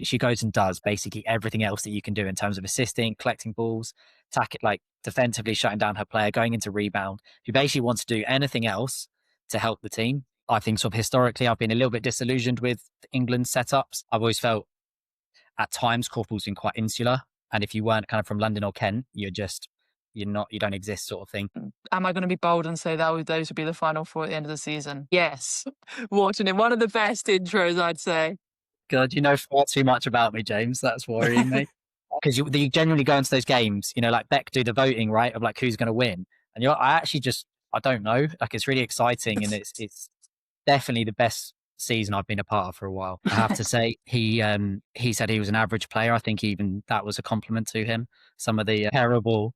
She goes and does basically everything else that you can do in terms of assisting, collecting balls, like defensively shutting down her player, going into rebound. If you basically want to do anything else to help the team, I think sort of historically I've been a little bit disillusioned with England's setups. I've always felt at times Korfball's been quite insular. And if you weren't kind of from London or Kent, you don't exist sort of thing. Am I going to be bold and say those would be the final four at the end of the season? Yes. Watching it, one of the best intros, I'd say. God, you know far too much about me, James. That's worrying me. Because you generally go into those games, like Beck do the voting, right, of like who's going to win. And I don't know. Like it's really exciting, and it's definitely the best season I've been a part of for a while. I have to say, he said he was an average player. I think even that was a compliment to him. Some of the terrible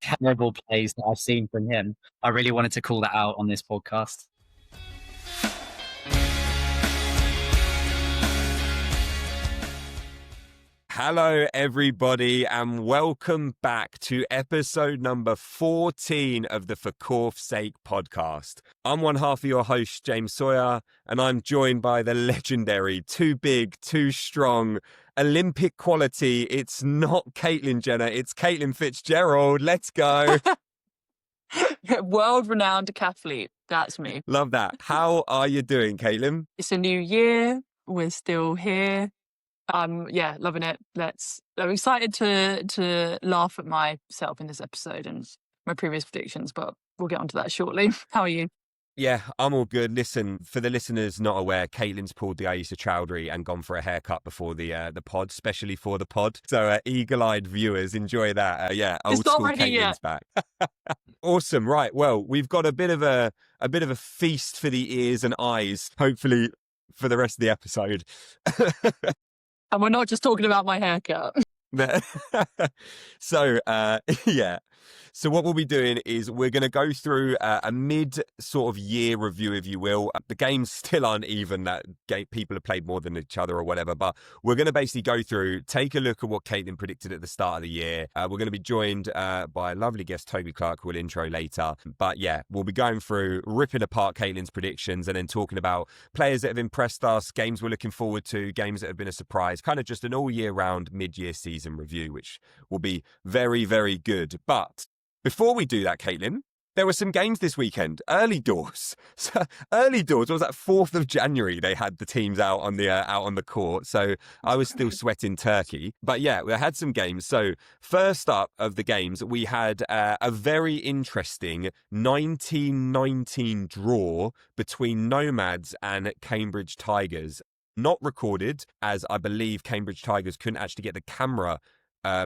plays that I've seen from him. I really wanted to call that out on this podcast. Hello, everybody, and welcome back to episode number 14 of the For Korf's Sake podcast. I'm one half of your host, James Sawyer, and I'm joined by the legendary, too big, too strong, Olympic quality. It's not Caitlin Jenner, it's Caitlin Fitzgerald. Let's go. World-renowned decathlete. That's me. Love that. How are you doing, Caitlin? It's a new year. We're still here. Loving it. I'm excited to laugh at myself in this episode and my previous predictions, but we'll get onto that shortly. How are you? Yeah, I'm all good. Listen, for the listeners not aware, Caitlin's pulled the Aisha Chowdhury and gone for a haircut before the pod, especially for the pod. So eagle-eyed viewers, enjoy that. Old it's not school ready Caitlin's yet. back. Awesome. Right. Well, we've got a bit of a feast for the ears and eyes, hopefully, for the rest of the episode. And we're not just talking about my haircut. So what we'll be doing is we're going to go through a mid sort of year review, if you will. The games still aren't even that people have played more than each other or whatever, but we're going to basically go through, take a look at what Caitlin predicted at the start of the year. We're going to be joined by a lovely guest, Toby Clarke, who will intro later. But yeah, we'll be going through, ripping apart Caitlin's predictions and then talking about players that have impressed us, games we're looking forward to, games that have been a surprise, kind of just an all year round mid-year season review, which will be very, very good. But before we do that, Caitlin, there were some games this weekend, early doors. So early doors, what was that, 4th of January, they had the teams out on the court. So I was still sweating turkey. But yeah, we had some games. So first up of the games, we had a very interesting 19-19 draw between Nomads and Cambridge Tigers. Not recorded, as I believe Cambridge Tigers couldn't actually get the camera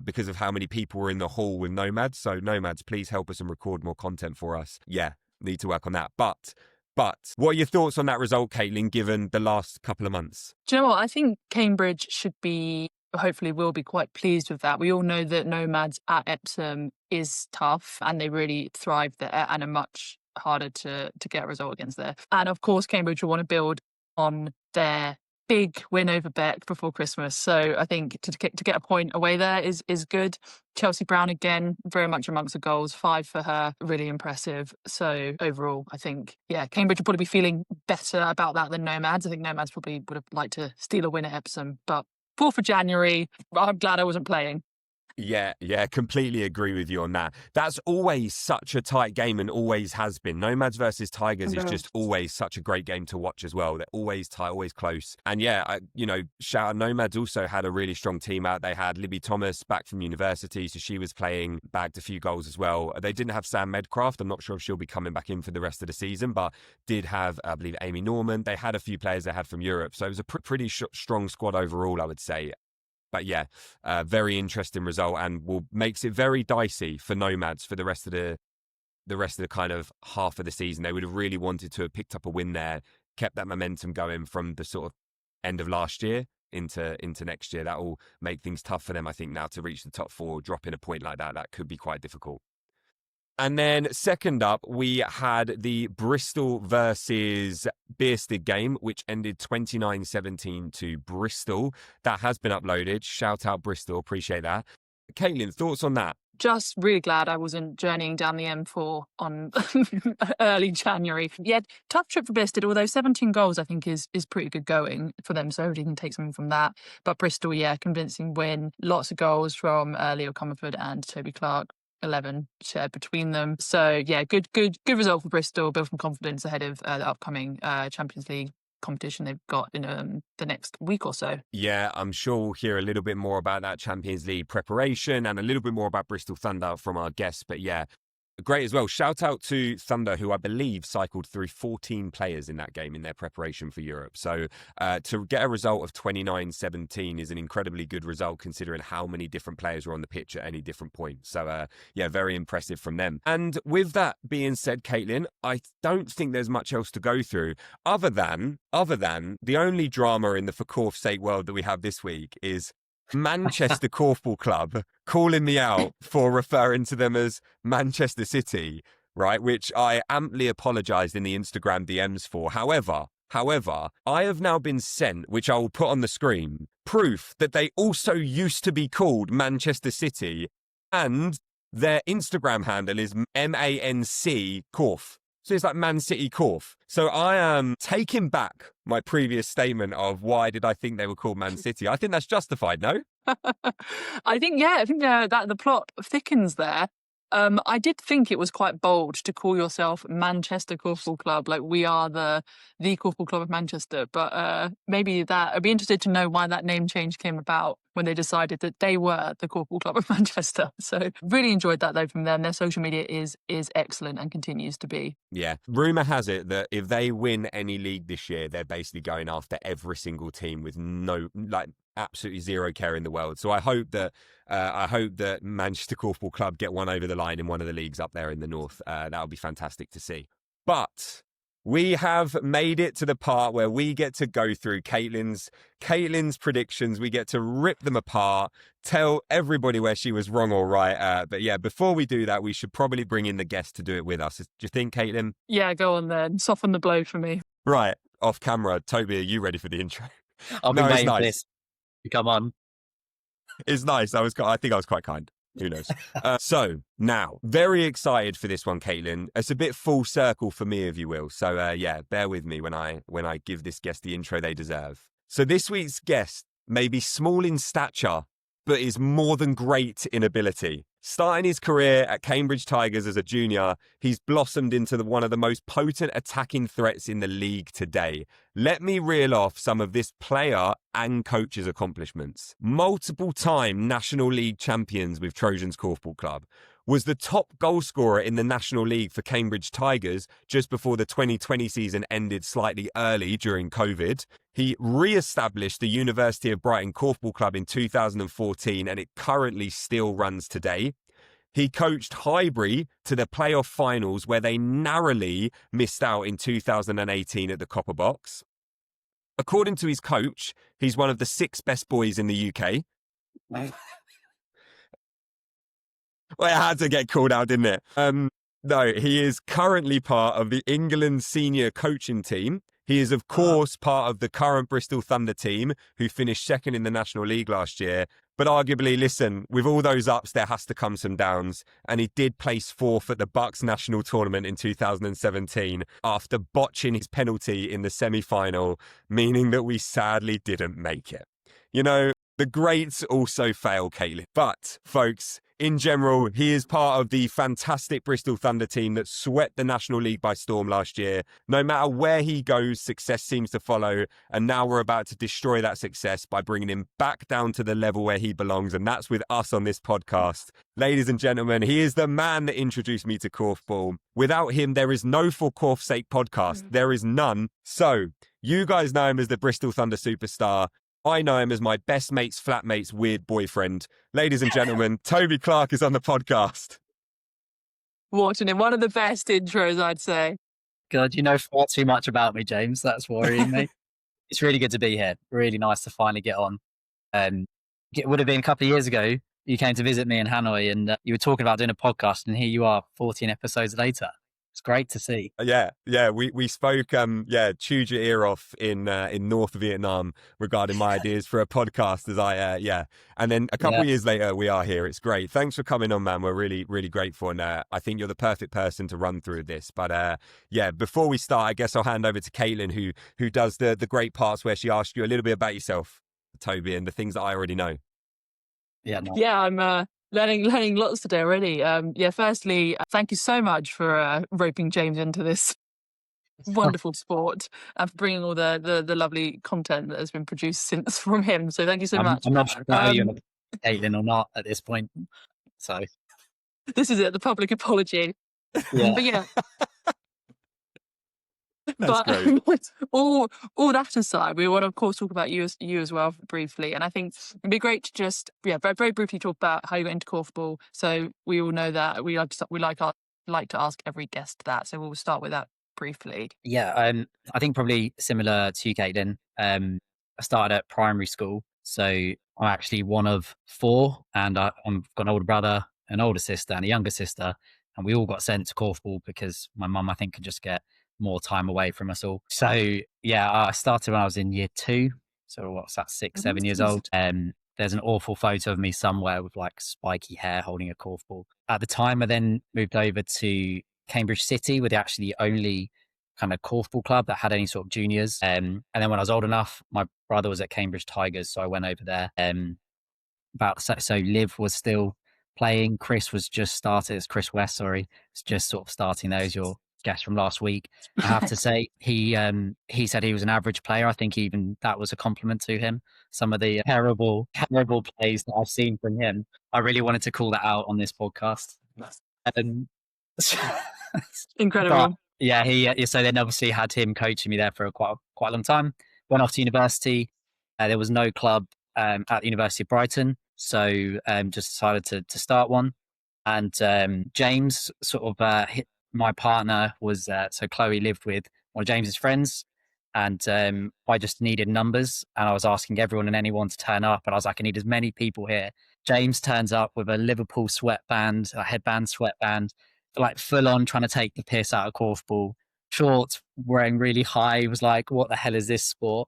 because of how many people were in the hall with Nomads. So Nomads, please help us and record more content for us. Yeah, need to work on that. But what are your thoughts on that result, Caitlin, given the last couple of months? Do you know what? I think Cambridge hopefully will be quite pleased with that. We all know that Nomads at Epsom is tough and they really thrive there and are much harder to get a result against there. And of course, Cambridge will want to build on their big win over Beck before Christmas. So I think to get a point away there is good. Chelsea Brown, again, very much amongst the goals, 5 for her, really impressive. So overall, I think, Cambridge will probably be feeling better about that than Nomads. I think Nomads probably would have liked to steal a win at Epsom. But 4th of January, I'm glad I wasn't playing. Yeah, completely agree with you on that. That's always such a tight game and always has been. Nomads versus Tigers is just always such a great game to watch as well. They're always tight, always close. And shout out, Nomads also had a really strong team out. They had Libby Thomas back from university, so she was playing, bagged a few goals as well. They didn't have Sam Medcraft. I'm not sure if she'll be coming back in for the rest of the season, but did have, I believe, Amy Norman. They had a few players they had from Europe. So it was a pretty strong squad overall, I would say. But yeah, very interesting result and makes it very dicey for Nomads for the rest of the kind of half of the season. They would have really wanted to have picked up a win there, kept that momentum going from the sort of end of last year into next year. That will make things tough for them, I think, now to reach the top 4, dropping a point like that could be quite difficult. And then second up, we had the Bristol versus Beersted game, which ended 29-17 to Bristol. That has been uploaded. Shout out Bristol. Appreciate that. Caitlin, thoughts on that? just really glad I wasn't journeying down the M4 on early January. Yeah, tough trip for Bristol, although 17 goals I think is pretty good going for them, so hopefully can take something from that. But Bristol, yeah, convincing win. Lots of goals from Leo Comerford and Toby Clarke. 11 shared between them. So yeah, good result for Bristol. Build some confidence ahead of the upcoming Champions League competition they've got in the next week or so. Yeah, I'm sure we'll hear a little bit more about that Champions League preparation and a little bit more about Bristol Thunder from our guests. But yeah, great as well. Shout out to Thunder, who I believe cycled through 14 players in that game in their preparation for Europe. So to get a result of 29-17 is an incredibly good result considering how many different players were on the pitch at any different point. So yeah, very impressive from them. And with that being said, Caitlin, I don't think there's much else to go through other than the only drama in the For Korf's Sake world that we have this week is Manchester Korfball Club calling me out for referring to them as Manchester City, right? Which I amply apologised in the Instagram DMs for. However, I have now been sent, which I will put on the screen, proof that they also used to be called Manchester City, and their Instagram handle is MANC Korf. So it's like Man City Korf. So I am taking back my previous statement of why did I think they were called Man City. I think that's justified, no? I think that the plot thickens there. I did think it was quite bold to call yourself Manchester Korfball Club, like we are the Korfball Club of Manchester. But maybe that I'd be interested to know why that name change came about when they decided that they were the Korfball Club of Manchester. So really enjoyed that though from them. Their social media is excellent and continues to be. Yeah. Rumour has it that if they win any league this year, they're basically going after every single team with absolutely zero care in the world. So I hope that Manchester Korfball Club get one over the line in one of the leagues up there in the north. That would be fantastic to see. But we have made it to the part where we get to go through Caitlin's predictions. We get to rip them apart, tell everybody where she was wrong or right. But yeah, before we do that, we should probably bring in the guest to do it with us. Do you think, Caitlin? Yeah, go on then. Soften the blow for me. Right, off camera. Toby, are you ready for the intro? I'll be waiting for this. Come on. It's nice. I think I was quite kind. Who knows? So now, very excited for this one, Caitlin. It's a bit full circle for me, if you will. So yeah, bear with me when I give this guest the intro they deserve. So this week's guest may be small in stature, but is more than great in ability. Starting his career at Cambridge Tigers as a junior, he's blossomed into one of the most potent attacking threats in the league today. Let me reel off some of this player and coach's accomplishments. Multiple-time National League champions with Trojans Korfball Club. Was the top goal scorer in the National League for Cambridge Tigers just before the 2020 season ended slightly early during COVID. He re-established the University of Brighton Korfball Club in 2014 and it currently still runs today. He coached Highbury to the playoff finals where they narrowly missed out in 2018 at the Copper Box. According to his coach, he's one of the 6 best boys in the UK. Well, it had to get called out, didn't it? No, he is currently part of the England senior coaching team. He is, of course, part of the current Bristol Thunder team, who finished second in the National League last year. But arguably, listen, with all those ups, there has to come some downs. And he did place 4th at the Bucks National Tournament in 2017 after botching his penalty in the semi-final, meaning that we sadly didn't make it. You know, the greats also fail, Caitlin. But, folks, in general, he is part of the fantastic Bristol Thunder team that swept the National League by storm last year. No matter where he goes, success seems to follow. And now we're about to destroy that success by bringing him back down to the level where he belongs. And that's with us on this podcast. Ladies and gentlemen, he is the man that introduced me to Korfball. Without him, there is no For Korf's Sake podcast. There is none. So, you guys know him as the Bristol Thunder superstar. I know him as my best mate's flatmate's weird boyfriend. Ladies and gentlemen, Toby Clarke is on the podcast. Watching him, one of the best intros, I'd say. God, you know far too much about me, James. That's worrying me. It's really good to be here. Really nice to finally get on. It would have been a couple of years ago, you came to visit me in Hanoi and you were talking about doing a podcast and here you are 14 episodes later. It's great to see. Yeah. We spoke. Chewed your ear off in North Vietnam regarding my ideas for a podcast. And then a couple of years later, we are here. It's great. Thanks for coming on, man. We're really, really grateful, and I think you're the perfect person to run through this. But before we start, I guess I'll hand over to Caitlin, who does the great parts where she asks you a little bit about yourself, Toby, and the things that I already know. Yeah, no. Yeah, I'm learning lots today already. Firstly, thank you so much for roping James into this wonderful sport and for bringing all the lovely content that has been produced since from him. So thank you so much. I'm not sure about you, Caitlin, or not at this point. So this is it, the public apology. yeah. But yeah. That's great. all that aside, we want to of course talk about you as well briefly, and I think it'd be great to just very, very briefly talk about how you got into Korfball. So we all know that we like to ask every guest that, so we'll start with that briefly. Yeah, I think probably similar to you, Caitlin. I started at primary school, so I'm actually one of four, and I've got an older brother, an older sister, and a younger sister, and we all got sent to Korfball because my mum, I think, could just get more time away from us all. So yeah, I started when I was in year 2. So what's that, 6, 7 years old? There's an awful photo of me somewhere with like spiky hair holding a Korfball. At the time, I then moved over to Cambridge City, where they're actually the only kind of Korfball club that had any sort of juniors. And then when I was old enough, my brother was at Cambridge Tigers, so I went over there. So Liv was still playing. Chris was just started. It's Chris West, sorry. It's just sort of starting there as your guest from last week. I have to say, he said he was an average player. I think even that was a compliment to him. Some of the terrible plays that I've seen from him. I really wanted to call that out on this podcast. Incredible. But, yeah, so then obviously had him coaching me there for quite a long time. Went off to university. There was no club at the University of Brighton, so just decided to start one. And James sort of my partner was so Chloe lived with one of James's friends, and I just needed numbers, and I was asking everyone and anyone to turn up, and I was like, I need as many people here. James turns up with a Liverpool sweatband, a headband, sweatband, like full on trying to take the piss out of Korfball. Shorts, wearing really high. He was like, what the hell is this sport?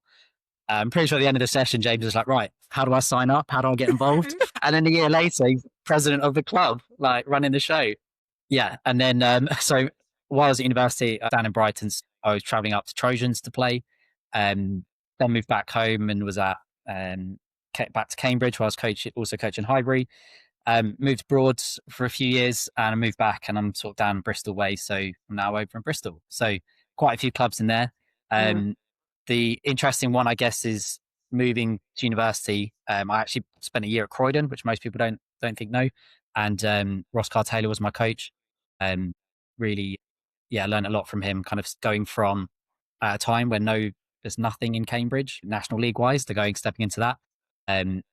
I'm pretty sure at the end of the session, James was like, right, how do I sign up? How do I get involved? And then a year later, he's president of the club, like running the show. Yeah. And then, so while I was at university down in Brighton, I was traveling up to Trojans to play. Then moved back home and was back to Cambridge, where I was also coaching Highbury. Moved abroad for a few years, and I moved back, and I'm sort of down Bristol way. So I'm now over in Bristol. So quite a few clubs in there. The interesting one, I guess, is moving to university. I actually spent a year at Croydon, which most people don't think know. And Ross Carr-Taylor was my coach. Really, learned a lot from him, kind of going from a time when there's nothing in Cambridge, National League wise, to stepping into that.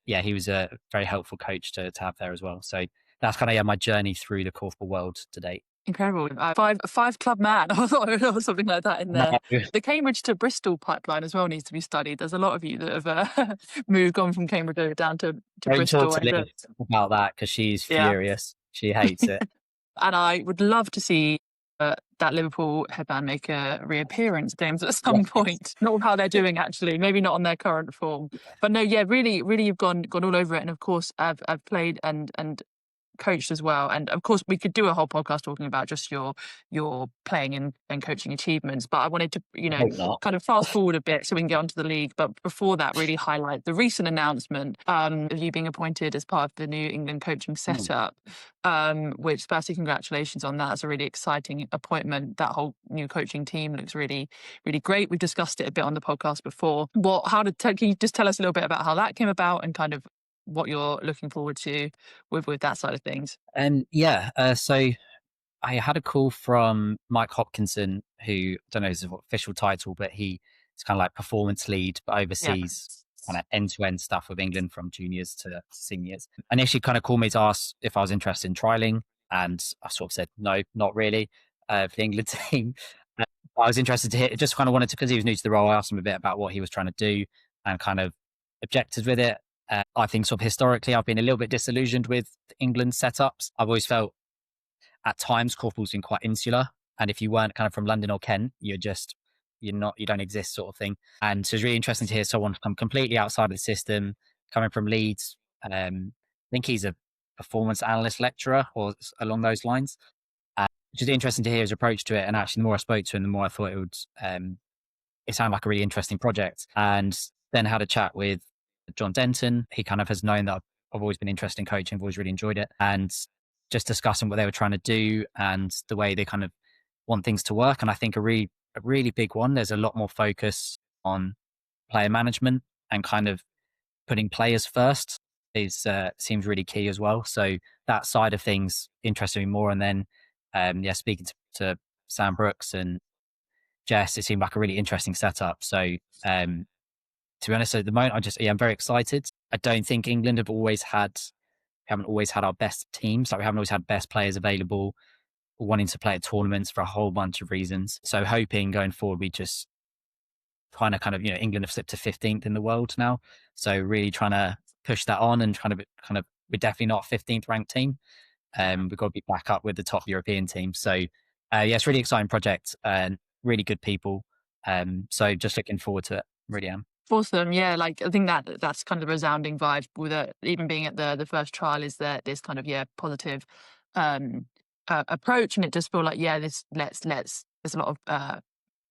He was a very helpful coach to have there as well. So that's kind of my journey through the Korfball world to date. Incredible. Five club man. I thought there was something like that in there. No. The Cambridge to Bristol pipeline as well needs to be studied. There's a lot of you that have gone from Cambridge over down to Bristol. Talk to Liv about that, because she's furious. She hates it. And I would love to see that Liverpool headband make a reappearance, James, at some point. Not how they're doing, actually. Maybe not on their current form. But no, really, really, you've gone all over it. And of course, I've played and coached as well, and of course we could do a whole podcast talking about just your playing and coaching achievements, but I wanted to kind of fast forward a bit so we can get onto the league. But before that, really highlight the recent announcement of you being appointed as part of the New England coaching setup, which firstly, congratulations on that. It's a really exciting appointment. That whole new coaching team looks really, really great. We've discussed it a bit on the podcast before. Can you just tell us a little bit about how that came about and kind of what you're looking forward to with that side of things? So I had a call from Mike Hopkinson, who, I don't know his official title, but he's kind of like performance lead, but oversees kind of end-to-end stuff with England from juniors to seniors. Initially kind of called me to ask if I was interested in trialing, and I sort of said, no, not really, for the England team. I was interested to hear, just kind of wanted to, because he was new to the role, I asked him a bit about what he was trying to do and kind of objected with it. I think sort of historically, I've been a little bit disillusioned with England setups. I've always felt at times Korfball's been quite insular. And if you weren't kind of from London or Kent, you don't exist sort of thing. And so it's really interesting to hear someone come completely outside of the system, coming from Leeds. I think he's a performance analyst lecturer or along those lines. Which is interesting to hear his approach to it. And actually, the more I spoke to him, the more I thought it sounded like a really interesting project. And then had a chat with John Denton. He kind of has known that I've always been interested in coaching, I've always really enjoyed it. And just discussing what they were trying to do and the way they kind of want things to work. And I think a really big one, there's a lot more focus on player management and kind of putting players first seems really key as well. So that side of things interested me more. And then, speaking to Sam Brooks and Jess, it seemed like a really interesting setup. So, to be honest, at the moment, I'm very excited. I don't think England haven't always had our best teams. Like we haven't always had best players available, wanting to play at tournaments for a whole bunch of reasons. So hoping going forward, we just kind of, England have slipped to 15th in the world now. So really trying to push that on and we're definitely not a 15th ranked team. We've got to be back up with the top European team. So it's a really exciting project and really good people. So just looking forward to it. Really am. Awesome. Yeah, like I think that's kind of a resounding vibe with it. Even being at the first trial is that this kind of positive approach, and it just feel like there's a lot of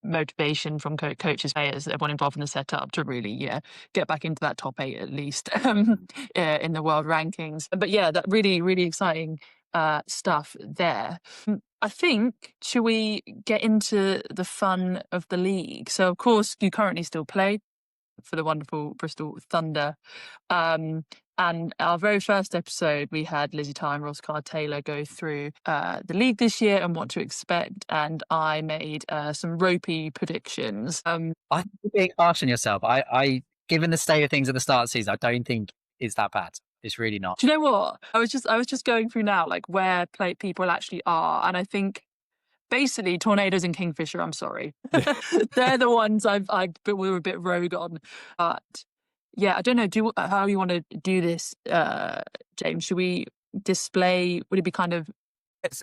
motivation from coaches, players, everyone involved in the setup to really get back into that top 8 at least in the world rankings. But that really, really exciting stuff there. I think, should we get into the fun of the league? So of course you currently still play for the wonderful Bristol Thunder. And our very first episode, we had Lizzie Ty and Ross Carr-Taylor go through the league this year and what to expect. And I made some ropey predictions. I think you're being harsh on yourself. I, given the state of things at the start of the season, I don't think it's that bad. It's really not. Do you know what? I was just going through now, like where people actually are. And I think basically Tornadoes and Kingfisher, I'm sorry. They're the ones we were a bit rogue on. But I don't know how you want to do this, James. Should we display, would it be kind of...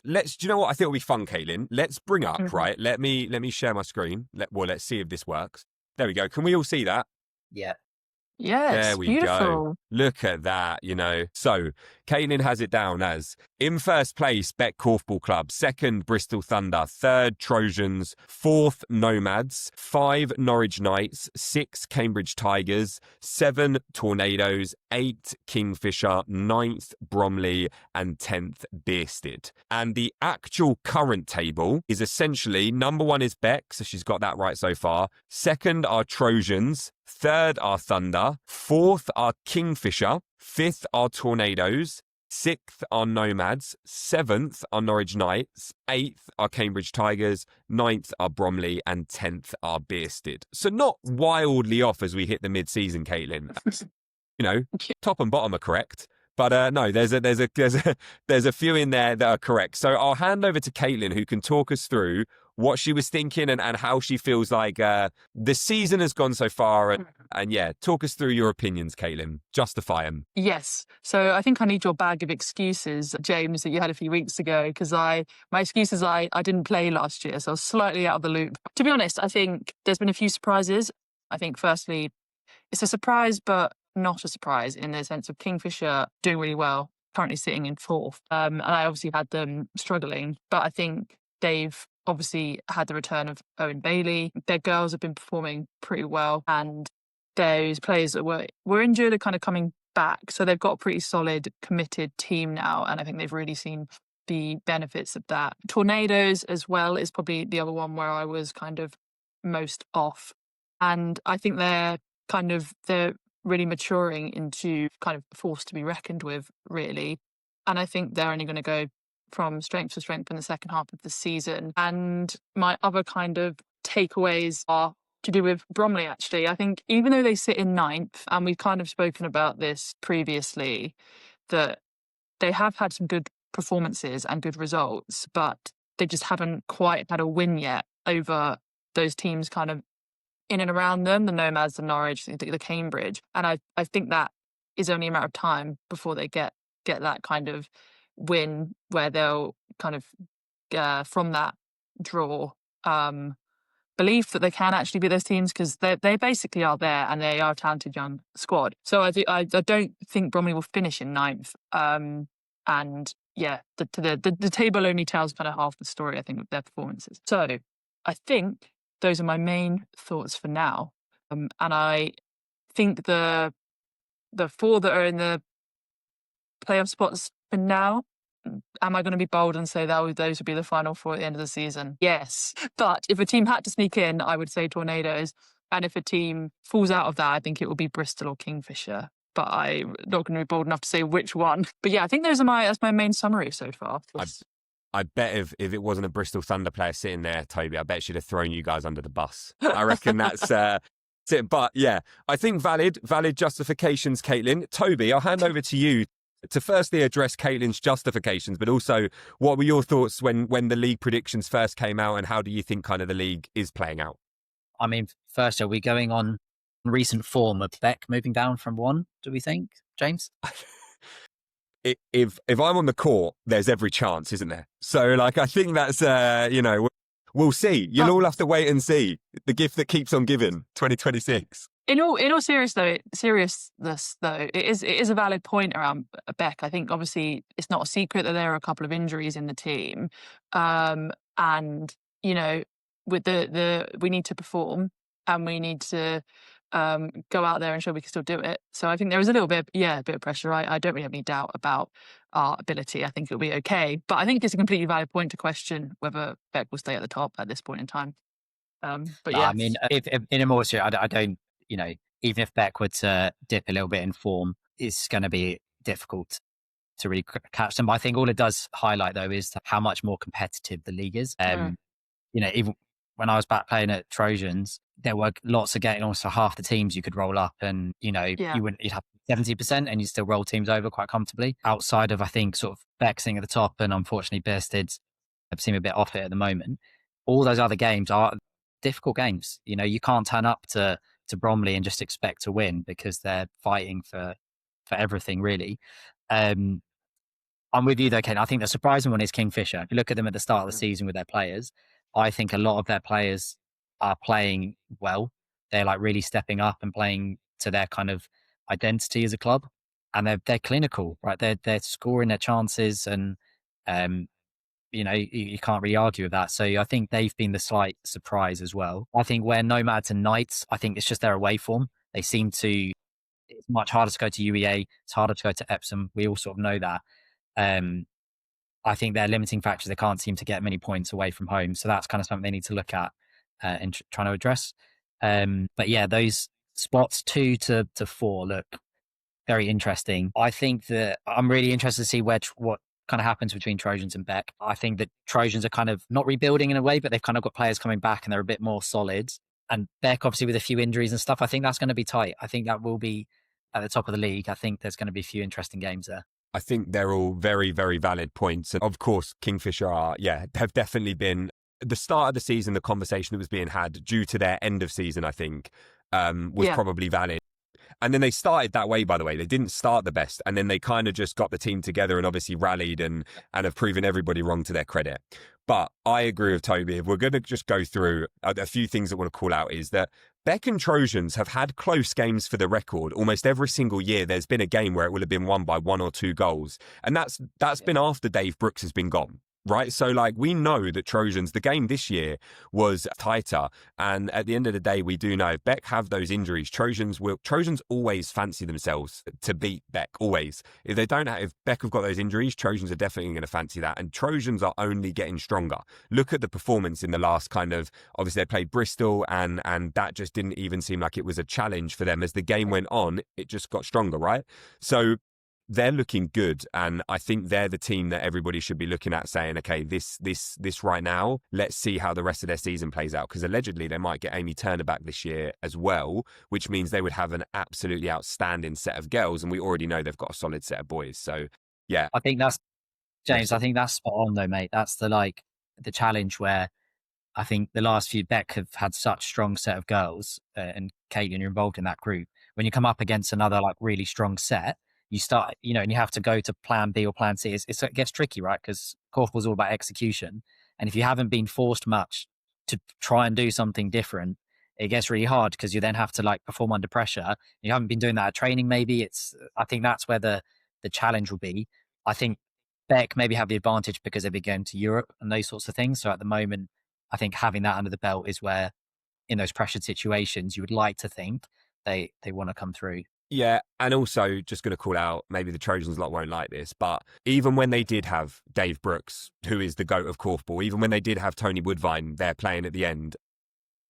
Let's do you know what I think will be fun, Caitlin? Let's bring up, right? Let me share my screen. Let's see if this works. There we go. Can we all see that? Yeah. Yes, there we beautiful. go. Look at that, So, Caitlin has it down as in first place, Bet Korfball Club, second, Bristol Thunder, third, Trojans, fourth, Nomads, 5, Norwich Knights, 6, Cambridge Tigers, 7, Tornadoes, 8, Kingfisher, 9th, Bromley, and 10th, Bearsted. And the actual current table is essentially number 1 is Beck, so she's got that right so far. Second are Trojans. Third are Thunder, 4th are Kingfisher, 5th are Tornadoes, 6th are Nomads, 7th are Norwich Knights, 8th are Cambridge Tigers, 9th are Bromley, and 10th are Bearsted. So not wildly off as we hit the mid-season, Caitlin. Top and bottom are correct. But no, there's a few in there that are correct. So I'll hand over to Caitlin, who can talk us through what she was thinking and how she feels like the season has gone so far. And talk us through your opinions, Caitlin. Justify them. Yes. So I think I need your bag of excuses, James, that you had a few weeks ago, because my excuse is I didn't play last year, so I was slightly out of the loop. To be honest, I think there's been a few surprises. I think firstly, it's a surprise, but not a surprise in the sense of Kingfisher doing really well, currently sitting in 4th. And I obviously had them struggling, but I think they've obviously had the return of Owen Bailey. Their girls have been performing pretty well, and those players that were injured are kind of coming back. So they've got a pretty solid, committed team now, and I think they've really seen the benefits of that. Tornadoes as well is probably the other one where I was kind of most off. And I think they're really maturing into kind of a force to be reckoned with, really. And I think they're only going to go from strength to strength in the second half of the season. And my other kind of takeaways are to do with Bromley, actually. I think even though they sit in 9th, and we've kind of spoken about this previously, that they have had some good performances and good results, but they just haven't quite had a win yet over those teams kind of in and around them, the Nomads, the Norwich, the Cambridge. And I think that is only a matter of time before they get that kind of win where they'll kind of, from that draw belief that they can actually be those teams, because they basically are there and they are a talented young squad. So I don't think Bromley will finish in 9th. And yeah, the table only tells kind of half the story, I think, with their performances. So I think those are my main thoughts for now. And I think the 4 that are in the playoff spots for now, am I going to be bold and say that those would be the final 4 at the end of the season? Yes. But if a team had to sneak in, I would say Tornadoes. And if a team falls out of that, I think it will be Bristol or Kingfisher. But I'm not going to be bold enough to say which one. But yeah, I think that's my main summary so far. I bet if it wasn't a Bristol Thunder player sitting there, Toby, I bet she'd have thrown you guys under the bus. I reckon that's it. But yeah, I think valid justifications, Caitlin. Toby, I'll hand over to you to firstly address Caitlin's justifications, but also what were your thoughts when the league predictions first came out, and how do you think kind of the league is playing out? I mean, first, are we going on recent form of Beck moving down from 1, do we think, James? If I'm on the court, there's every chance, isn't there? So, like, I think that's, we'll see. You'll all have to wait and see. The gift that keeps on giving, 2026. In all seriousness, though, it is a valid point around Beck. I think obviously it's not a secret that there are a couple of injuries in the team, and with we need to perform and we need to go out there and show we can still do it. So I think there is a bit of pressure. I don't really have any doubt about our ability. I think it'll be okay, but I think it's a completely valid point to question whether Beck will stay at the top at this point in time. But yeah, I mean, if in a more serious, I don't. Even if Beck were to dip a little bit in form, it's going to be difficult to really catch them. But I think all it does highlight, though, is how much more competitive the league is. Even when I was back playing at Trojans, there were lots of games, almost half the teams you could roll up, and you'd have 70% and you still roll teams over quite comfortably. Outside of, I think, sort of Beck sitting at the top, and unfortunately Birstead seem a bit off it at the moment. All those other games are difficult games. You can't turn up to Bromley and just expect to win, because they're fighting for everything, really. I'm with you though, Ken. I think the surprising one is Kingfisher. If you look at them at the start of the season with their players, I think a lot of their players are playing well. They're like really stepping up and playing to their kind of identity as a club, and they're clinical, right? They're scoring their chances, and you can't really argue with that. So I think they've been the slight surprise as well. I think where Nomads and Knights, I think it's just their away form. They seem to, it's much harder to go to UEA. It's harder to go to Epsom. We all sort of know that. I think they're limiting factors. They can't seem to get many points away from home. So that's kind of something they need to look at and trying to address. But yeah, those spots 2 to 4 look very interesting. I think that I'm really interested to see what kind of happens between Trojans and Beck. I think that Trojans are kind of not rebuilding in a way, but they've kind of got players coming back and they're a bit more solid. And Beck, obviously, with a few injuries and stuff, I think that's going to be tight. I think that will be at the top of the league. I think there's going to be a few interesting games there. I think they're all very, very valid points. And of course, Kingfisher have definitely been the start of the season. The conversation that was being had due to their end of season, I think, was probably valid. And then they started that way, by the way. They didn't start the best. And then they kind of just got the team together and obviously rallied and have proven everybody wrong to their credit. But I agree with Toby. If we're going to just go through a few things that I want to call out, is that Beck and Trojans have had close games for the record. Almost every single year, there's been a game where it will have been won by 1 or 2 goals. And that's been after Dave Brooks has been gone. Right. So like we know that Trojans, the game this year was tighter. And at the end of the day, we do know if Beck have those injuries, Trojans always fancy themselves to beat Beck, always. If Beck have got those injuries, Trojans are definitely going to fancy that. And Trojans are only getting stronger. Look at the performance in the last obviously they played Bristol and that just didn't even seem like it was a challenge for them. As the game went on, it just got stronger, right? So they're looking good, and I think they're the team that everybody should be looking at saying, okay, this right now, let's see how the rest of their season plays out, because allegedly they might get Amy Turner back this year as well, which means they would have an absolutely outstanding set of girls, and we already know they've got a solid set of boys. So yeah, I think that's James. I think that's spot on though, mate. That's the challenge where I think the last few Beck have had such strong set of girls, and Caitlin, you're involved in that group. When you come up against another really strong set, you start, and you have to go to plan B or plan C. It gets tricky, right? Because Korfball's all about execution. And if you haven't been forced much to try and do something different, it gets really hard because you then have to like perform under pressure. You haven't been doing that at training. Maybe I think that's where the challenge will be. I think Beck maybe have the advantage because they've been going to Europe and those sorts of things. So at the moment, I think having that under the belt is where in those pressured situations, you would like to think they want to come through. Yeah, and also just going to call out, maybe the Trojans lot won't like this, but even when they did have Dave Brooks, who is the GOAT of Korfball, even when they did have Tony Woodvine there playing at the end,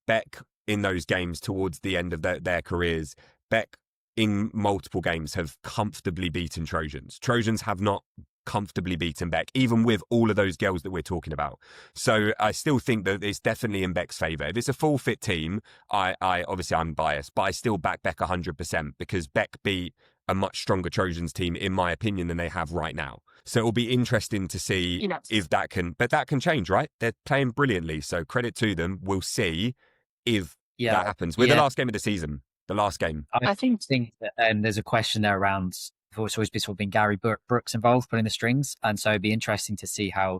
Beck in those games towards the end of their careers, Beck in multiple games have comfortably beaten Trojans. Trojans have not comfortably beaten Beck, even with all of those girls that we're talking about. So I still think that it's definitely in Beck's favour. If it's a full fit team, I obviously I'm biased, but I still back Beck 100% because Beck beat a much stronger Trojans team, in my opinion, than they have right now. So it'll be interesting to see if that can change, right? They're playing brilliantly, so credit to them. We'll see if that happens. We're the last game of the season. The last game. I think that there's a question there around, it's always been Gary Brooks involved putting the strings. And so it'd be interesting to see how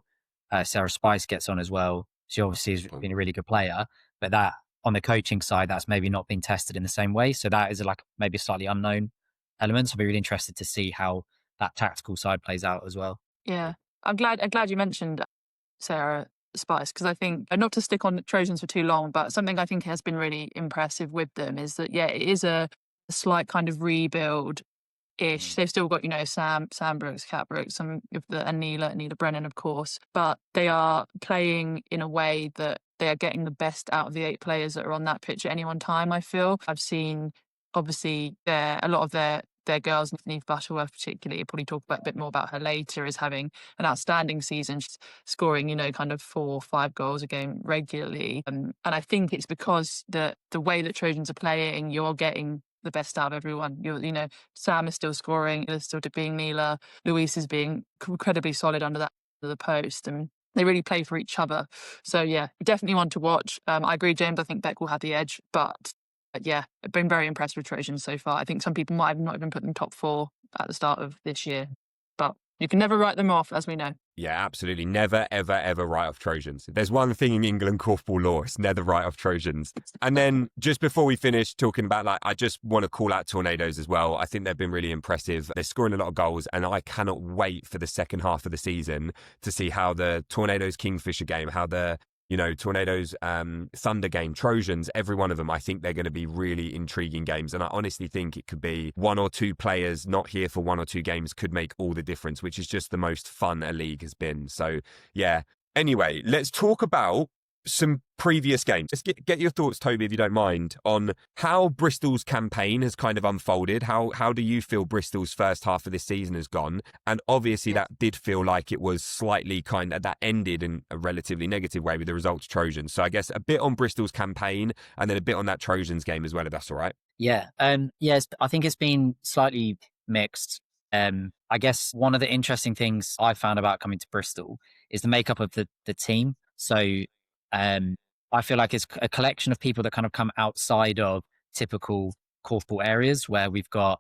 Sarah Spice gets on as well. She obviously has been a really good player, but that on the coaching side, that's maybe not been tested in the same way. So that is like maybe a slightly unknown element. So I'll be really interested to see how that tactical side plays out as well. Yeah. I'm glad you mentioned Sarah Spice, because I think, not to stick on Trojans for too long, but something I think has been really impressive with them is that, it is a slight kind of rebuild ish. They've still got, Sam Brooks, Kat Brooks, and Neela Brennan, of course, but they are playing in a way that they are getting the best out of the 8 players that are on that pitch at any one time. I feel I've seen, obviously, a lot of their girls, Neve Butterworth particularly, probably talk a bit more about her later, is having an outstanding season. She's scoring, kind of 4 or 5 goals a game regularly. And I think it's because the way that Trojans are playing, you're getting the best out of everyone. Sam is still scoring, is still being Neela. Louise is being incredibly solid under the post, and they really play for each other. So definitely one to watch. I agree, James. I think Beck will have the edge, but I've been very impressed with Trojans so far. I think some people might have not even put them top 4 at the start of this year, but you can never write them off, as we know. Yeah, absolutely. Never, ever, ever write off Trojans. If there's one thing in England Korfball law, it's never write off Trojans. And then just before we finish talking about, I just want to call out Tornadoes as well. I think they've been really impressive. They're scoring a lot of goals, and I cannot wait for the second half of the season to see how the Tornadoes Kingfisher game, how the Tornadoes, Thunder game, Trojans, every one of them, I think they're going to be really intriguing games. And I honestly think it could be 1 or 2 players not here for 1 or 2 games could make all the difference, which is just the most fun a league has been. So, Anyway, let's talk about some previous games. Let's get your thoughts, Toby, if you don't mind, on how Bristol's campaign has kind of unfolded. How do you feel Bristol's first half of this season has gone? And obviously that did feel like it was slightly that ended in a relatively negative way with the results Trojans. So I guess a bit on Bristol's campaign and then a bit on that Trojans game as well, if that's all right. Yeah. Yes, I think it's been slightly mixed. I guess one of the interesting things I found about coming to Bristol is the makeup of the team. So I feel like it's a collection of people that kind of come outside of typical Korfball areas where we've got,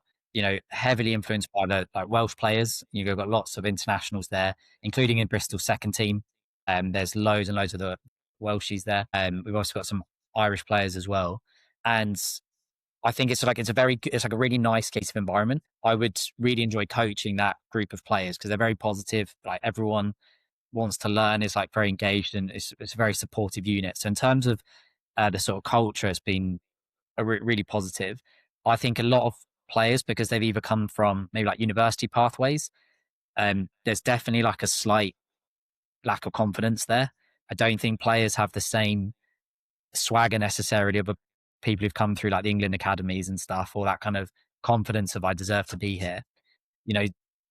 heavily influenced by the Welsh players. You've got lots of internationals there, including in Bristol's second team. There's loads and loads of the Welshies there. We've also got some Irish players as well. And I think it's like a really nice case of environment. I would really enjoy coaching that group of players because they're very positive. Like everyone wants to learn, is like very engaged, and it's a very supportive unit. So in terms of the sort of culture, it's been really positive. I think a lot of players, because they've either come from maybe like university pathways, there's definitely like a slight lack of confidence there. I don't think players have the same swagger necessarily of people who've come through like the England academies and stuff, or that kind of confidence of I deserve to be here.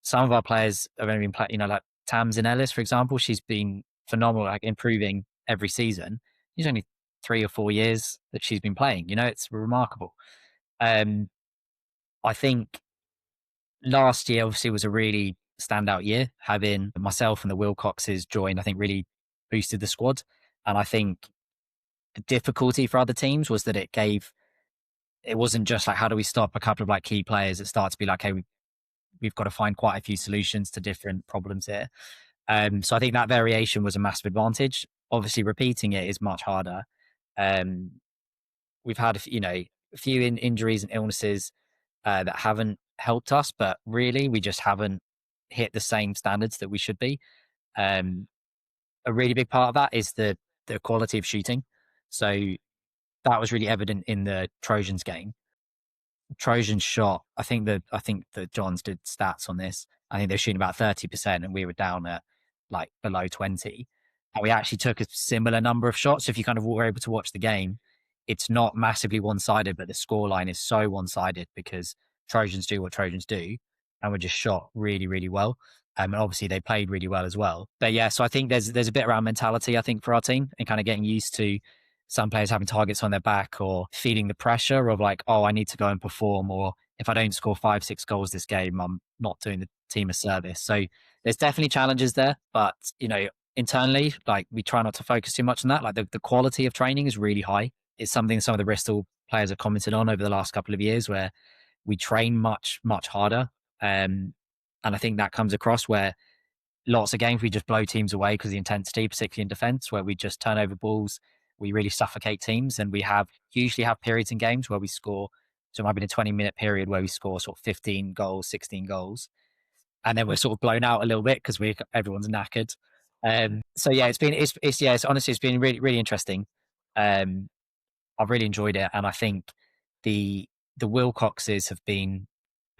Some of our players have only been playing, like Tamsin Ellis, for example. She's been phenomenal, like improving every season. It's only 3 or 4 years that she's been playing. It's remarkable. I think last year obviously was a really standout year. Having myself and the Wilcoxes join, I think really boosted the squad. And I think the difficulty for other teams was that it wasn't just like, how do we stop a couple of like key players? It started to be like, hey, we've got to find quite a few solutions to different problems here. So I think that variation was a massive advantage. Obviously, repeating it is much harder. We've had, a few injuries and illnesses that haven't helped us, but really we just haven't hit the same standards that we should be. A really big part of that is the quality of shooting. So that was really evident in the Trojans game. Trojans shot, I think that Johns did stats on this. I think they're shooting about 30% and we were down at like below 20. And we actually took a similar number of shots. If you kind of were able to watch the game, it's not massively one-sided, but the scoreline is so one-sided because Trojans do what Trojans do, and we just shot really, really well. And obviously they played really well as well. But yeah, so I think there's a bit around mentality, I think, for our team and kind of getting used to some players having targets on their back or feeling the pressure of like, oh, I need to go and perform, or if I don't score 5-6 goals this game, I'm not doing the team a service. So there's definitely challenges there, but internally, like we try not to focus too much on that. Like the quality of training is really high. It's something some of the Bristol players have commented on over the last couple of years where we train much, much harder. And I think that comes across where lots of games we just blow teams away because of the intensity, particularly in defense, where we just turn over balls. We really suffocate teams, and we usually have periods in games where we score. So it might be a 20-minute period where we score sort of 15 goals, 16 goals, and then we're sort of blown out a little bit because everyone's knackered. So yeah, it's honestly it's been really, really interesting. I've really enjoyed it, and I think the Wilcoxes have been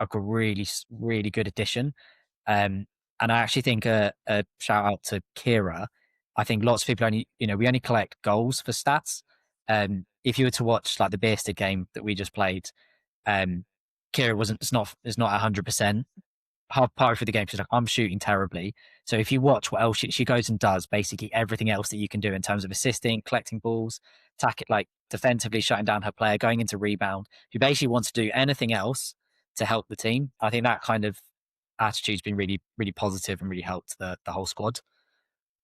a really, really good addition. And I actually think a shout out to Kira. I think lots of people we only collect goals for stats. If you were to watch like the Bearsted game that we just played, Kira it's not 100%. Halfway through the game, she's like, I'm shooting terribly. So if you watch what else she goes and does, basically everything else that you can do in terms of assisting, collecting balls, attack it, like defensively shutting down her player, going into rebound. If you basically want to do anything else to help the team, I think that kind of attitude's been really, really positive and really helped the whole squad.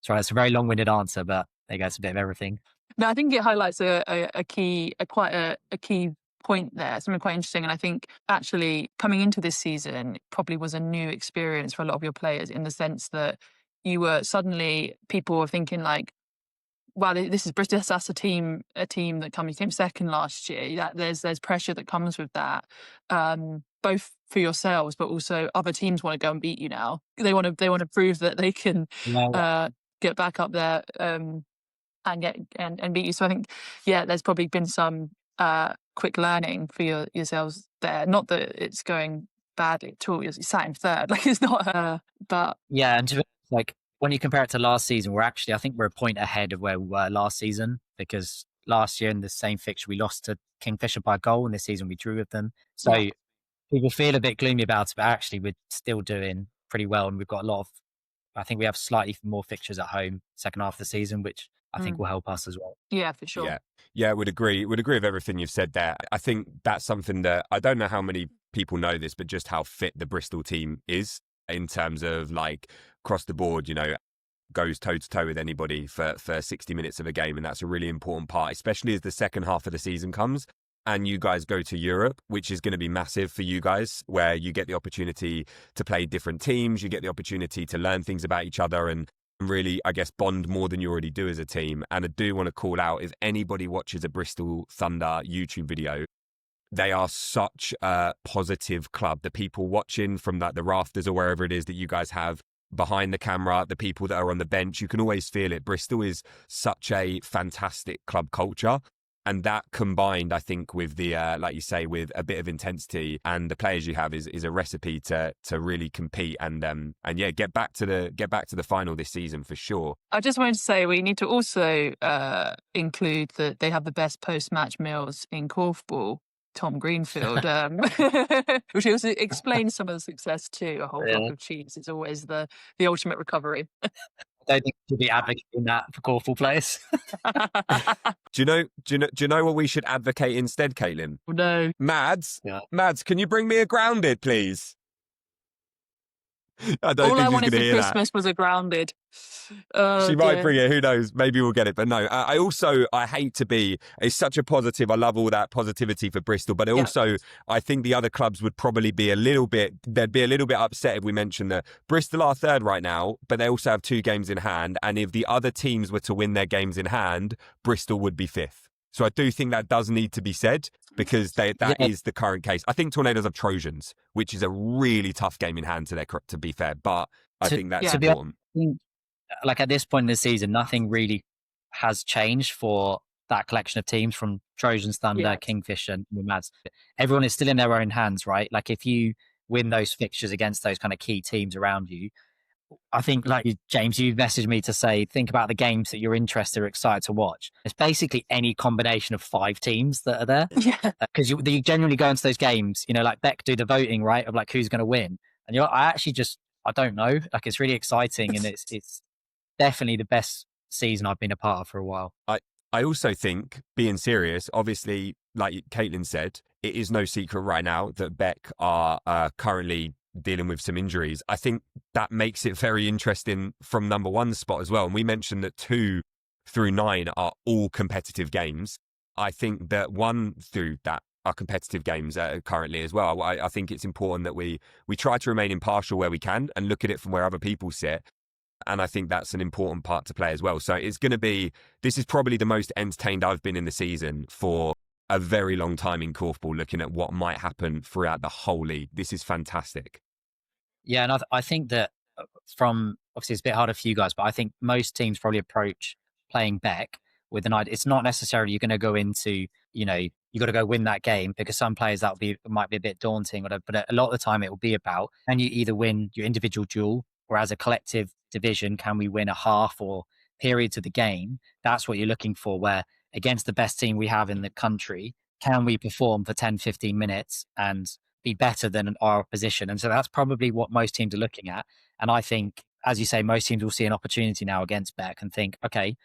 Sorry, that's a very long-winded answer, but there you go, it's a bit of everything. No, I think it highlights a key point there, something quite interesting. And I think actually coming into this season probably was a new experience for a lot of your players in the sense that people were thinking like, wow, this is Bristol. That's a team that came second last year. That there's pressure that comes with that, both for yourselves, but also other teams want to go and beat you now. They want to prove that they can get back up there and get and beat you. So I think there's probably been some quick learning for yourselves there. Not that it's going badly at all. You're sat in third, like it's not. But yeah, and like when you compare it to last season, I think we're a point ahead of where we were last season, because last year in the same fixture we lost to Kingfisher by a goal, and this season we drew with them. So people feel a bit gloomy about it, but actually we're still doing pretty well, and we've got I think we have slightly more fixtures at home second half of the season, which I think will help us as well. Yeah, for sure. Yeah, would agree with everything you've said there. I think that's something that I don't know how many people know this, but just how fit the Bristol team is in terms of like across the board, goes toe to toe with anybody for 60 minutes of a game. And that's a really important part, especially as the second half of the season comes and you guys go to Europe, which is going to be massive for you guys, where you get the opportunity to play different teams. You get the opportunity to learn things about each other and really, I guess, bond more than you already do as a team. And I do want to call out, if anybody watches a Bristol Thunder YouTube video, they are such a positive club. The people watching from the rafters or wherever it is that you guys have behind the camera, the people that are on the bench, you can always feel it. Bristol is such a fantastic club culture. And that combined, I think, with the, like you say, with a bit of intensity and the players you have is a recipe to really compete and get back to the final this season for sure. I just wanted to say we need to also include that they have the best post-match meals in Korfball, Tom Greenfield, which also explains some of the success too. A whole block of cheese is always the ultimate recovery. I don't think you should be advocating that for Korfball players. Do you know what we should advocate instead, Caitlin? No. Mads, can you bring me a grounded, please? I don't All think I she's wanted going to for hear that. Christmas was a grounded. Oh, She might dear. bring it. Who knows? Maybe we'll get it. But no, I hate to be, it's such a positive. I love all that positivity for Bristol. But also, I think the other clubs would probably be they'd be a little bit upset if we mentioned that Bristol are third right now, but they also have 2 games in hand. And if the other teams were to win their games in hand, Bristol would be 5th. So I do think that does need to be said because that is the current case. I think Tornadoes have Trojans, which is a really tough game in hand to be fair. But I think that's important. Like at this point in the season, nothing really has changed for that collection of teams from Trojans, Thunder, Kingfisher, and Mads. Everyone is still in their own hands, right? Like if you win those fixtures against those kind of key teams around you, I think, like James, you messaged me to say, think about the games that you're interested or excited to watch. It's basically any combination of 5 teams that are there. Yeah. Because you generally go into those games, like Beck do the voting, right? Of like who's going to win. And I don't know. Like it's really exciting and it's definitely the best season I've been a part of for a while. I also think, being serious, obviously, like Caitlin said, it is no secret right now that Beck are currently dealing with some injuries. I think that makes it very interesting from number 1 spot as well. And we mentioned that 2 through 9 are all competitive games. I think that 1 through that are competitive games currently as well. I think it's important that we try to remain impartial where we can and look at it from where other people sit. And I think that's an important part to play as well. So this is probably the most entertained I've been in the season for a very long time in Korfball, looking at what might happen throughout the whole league. This is fantastic. Yeah, and I think that obviously it's a bit harder for you guys, but I think most teams probably approach playing Beck with an idea. It's not necessarily you're going to go into, you got to go win that game, because some players might be a bit daunting, but a lot of the time it will be about, can you either win your individual duel or as a collective division, can we win a half or periods of the game? That's what you're looking for, where against the best team we have in the country, can we perform for 10, 15 minutes and be better than our opposition? And so that's probably what most teams are looking at. And I think, as you say, most teams will see an opportunity now against Beck and think, okay,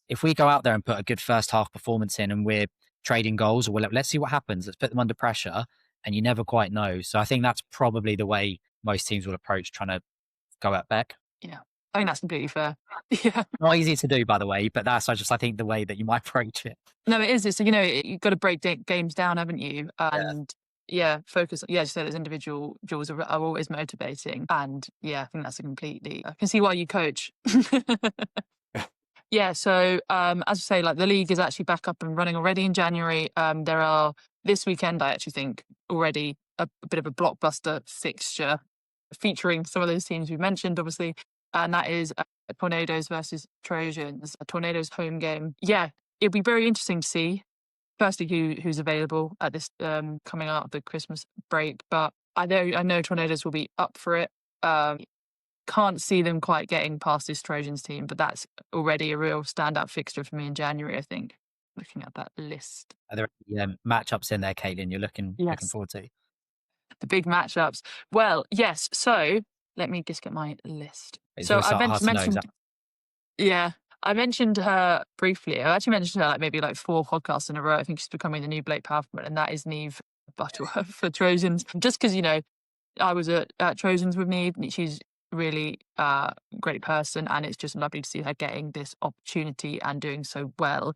if we go out there and put a good first half performance in and we're trading goals, or let's see what happens. Let's put them under pressure, and you never quite know. So I think that's probably the way most teams will approach trying to go at Beck. Yeah, I think that's completely fair. Yeah, not easy to do, by the way, but that's I think the way that you might approach it. No, it is. It's you've got to break games down, haven't you? And focus. Yeah, just say those individual duels are always motivating. And I think that's I can see why you coach. Yeah, so as I say, like the league is actually back up and running already in January. There are this weekend, I actually think, already a bit of a blockbuster fixture featuring some of those teams we mentioned, obviously, and that is Tornadoes versus Trojans, a Tornadoes home game. Yeah, it'll be very interesting to see, firstly, who's available at this coming out of the Christmas break. But I know Tornadoes will be up for it. Can't see them quite getting past this Trojans team, but that's already a real standout fixture for me in January, I think, looking at that list. Are there any matchups in there, Caitlin, you're looking forward to? The big matchups. Well, yes. So let me just get my list. It's so I mentioned, I mentioned her briefly. I actually mentioned her maybe 4 podcasts in a row. I think she's becoming the new Blake Powerful, and that is Neve Butterworth for Trojans. Just because, I was at Trojans with Neve. She's really great person, and it's just lovely to see her getting this opportunity and doing so well.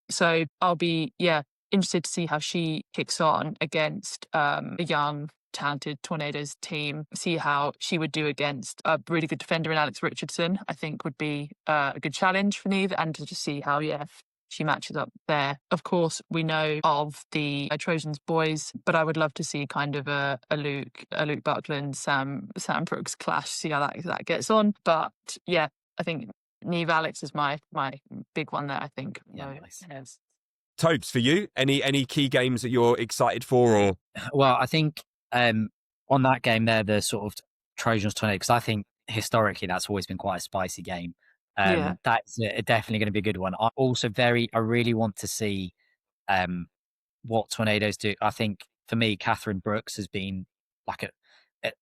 So I'll be interested to see how she kicks on against a young talented Tornadoes team, see how she would do against a really good defender in Alex Richardson. I think would be a good challenge for Neve, and to just see how she matches up there. Of course, we know of the Trojans boys, but I would love to see kind of a Luke Buckland, Sam Brooks clash, see how that gets on. But I think Neve Alex is my big one there, I think. Nice. Yes. Tobes, for you, any key games that you're excited for? Or well, I think on that game there, the sort of Trojans Tornado, because I think historically that's always been quite a spicy game. That's definitely going to be a good one. I really want to see what Tornadoes do. I think for me, Catherine Brooks has been like a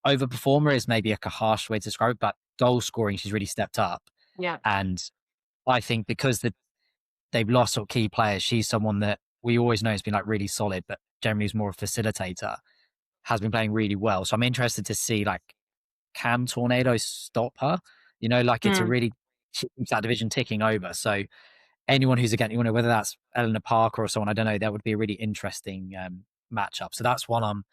overperformer is maybe a harsh way to describe it, but goal scoring, she's really stepped up. Yeah. And I think because they've lost sort of key players, she's someone that we always know has been really solid, but generally is more a facilitator, has been playing really well. So I'm interested to see can Tornadoes stop her? You know, like it's a Mm. really keeps that division ticking over. So anyone who's against, you know, whether that's Eleanor Parker or someone, I don't know, that would be a really interesting matchup. So that's one I'm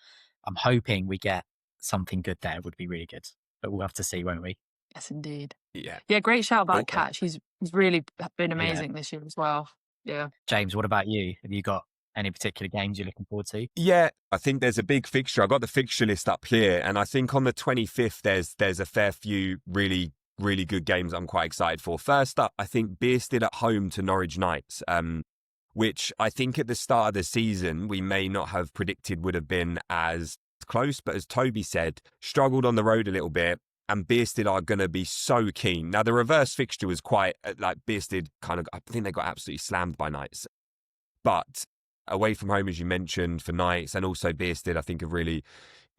hoping we get something good there. It would be really good, but we'll have to see, won't we? Yes, indeed. Yeah. Yeah, great shout about Oh, Kat. He's really been Yeah. amazing this year as well. Yeah. James, what about you? Have you got any particular games you're looking forward to? Yeah, I think there's a big fixture. I got the fixture list up here, and I think on the 25th there's a fair few really good games I'm quite excited for. First up, I think Bearsted at home to Norwich Knights, which I think at the start of the season we may not have predicted would have been as close, but as Toby said, struggled on the road a little bit. And Bearsted are going to be so keen. Now, the reverse fixture was quite, like, Bearsted kind of, I think they got absolutely slammed by Knights. But away from home, as you mentioned, for Knights, and also Bearsted, I think have really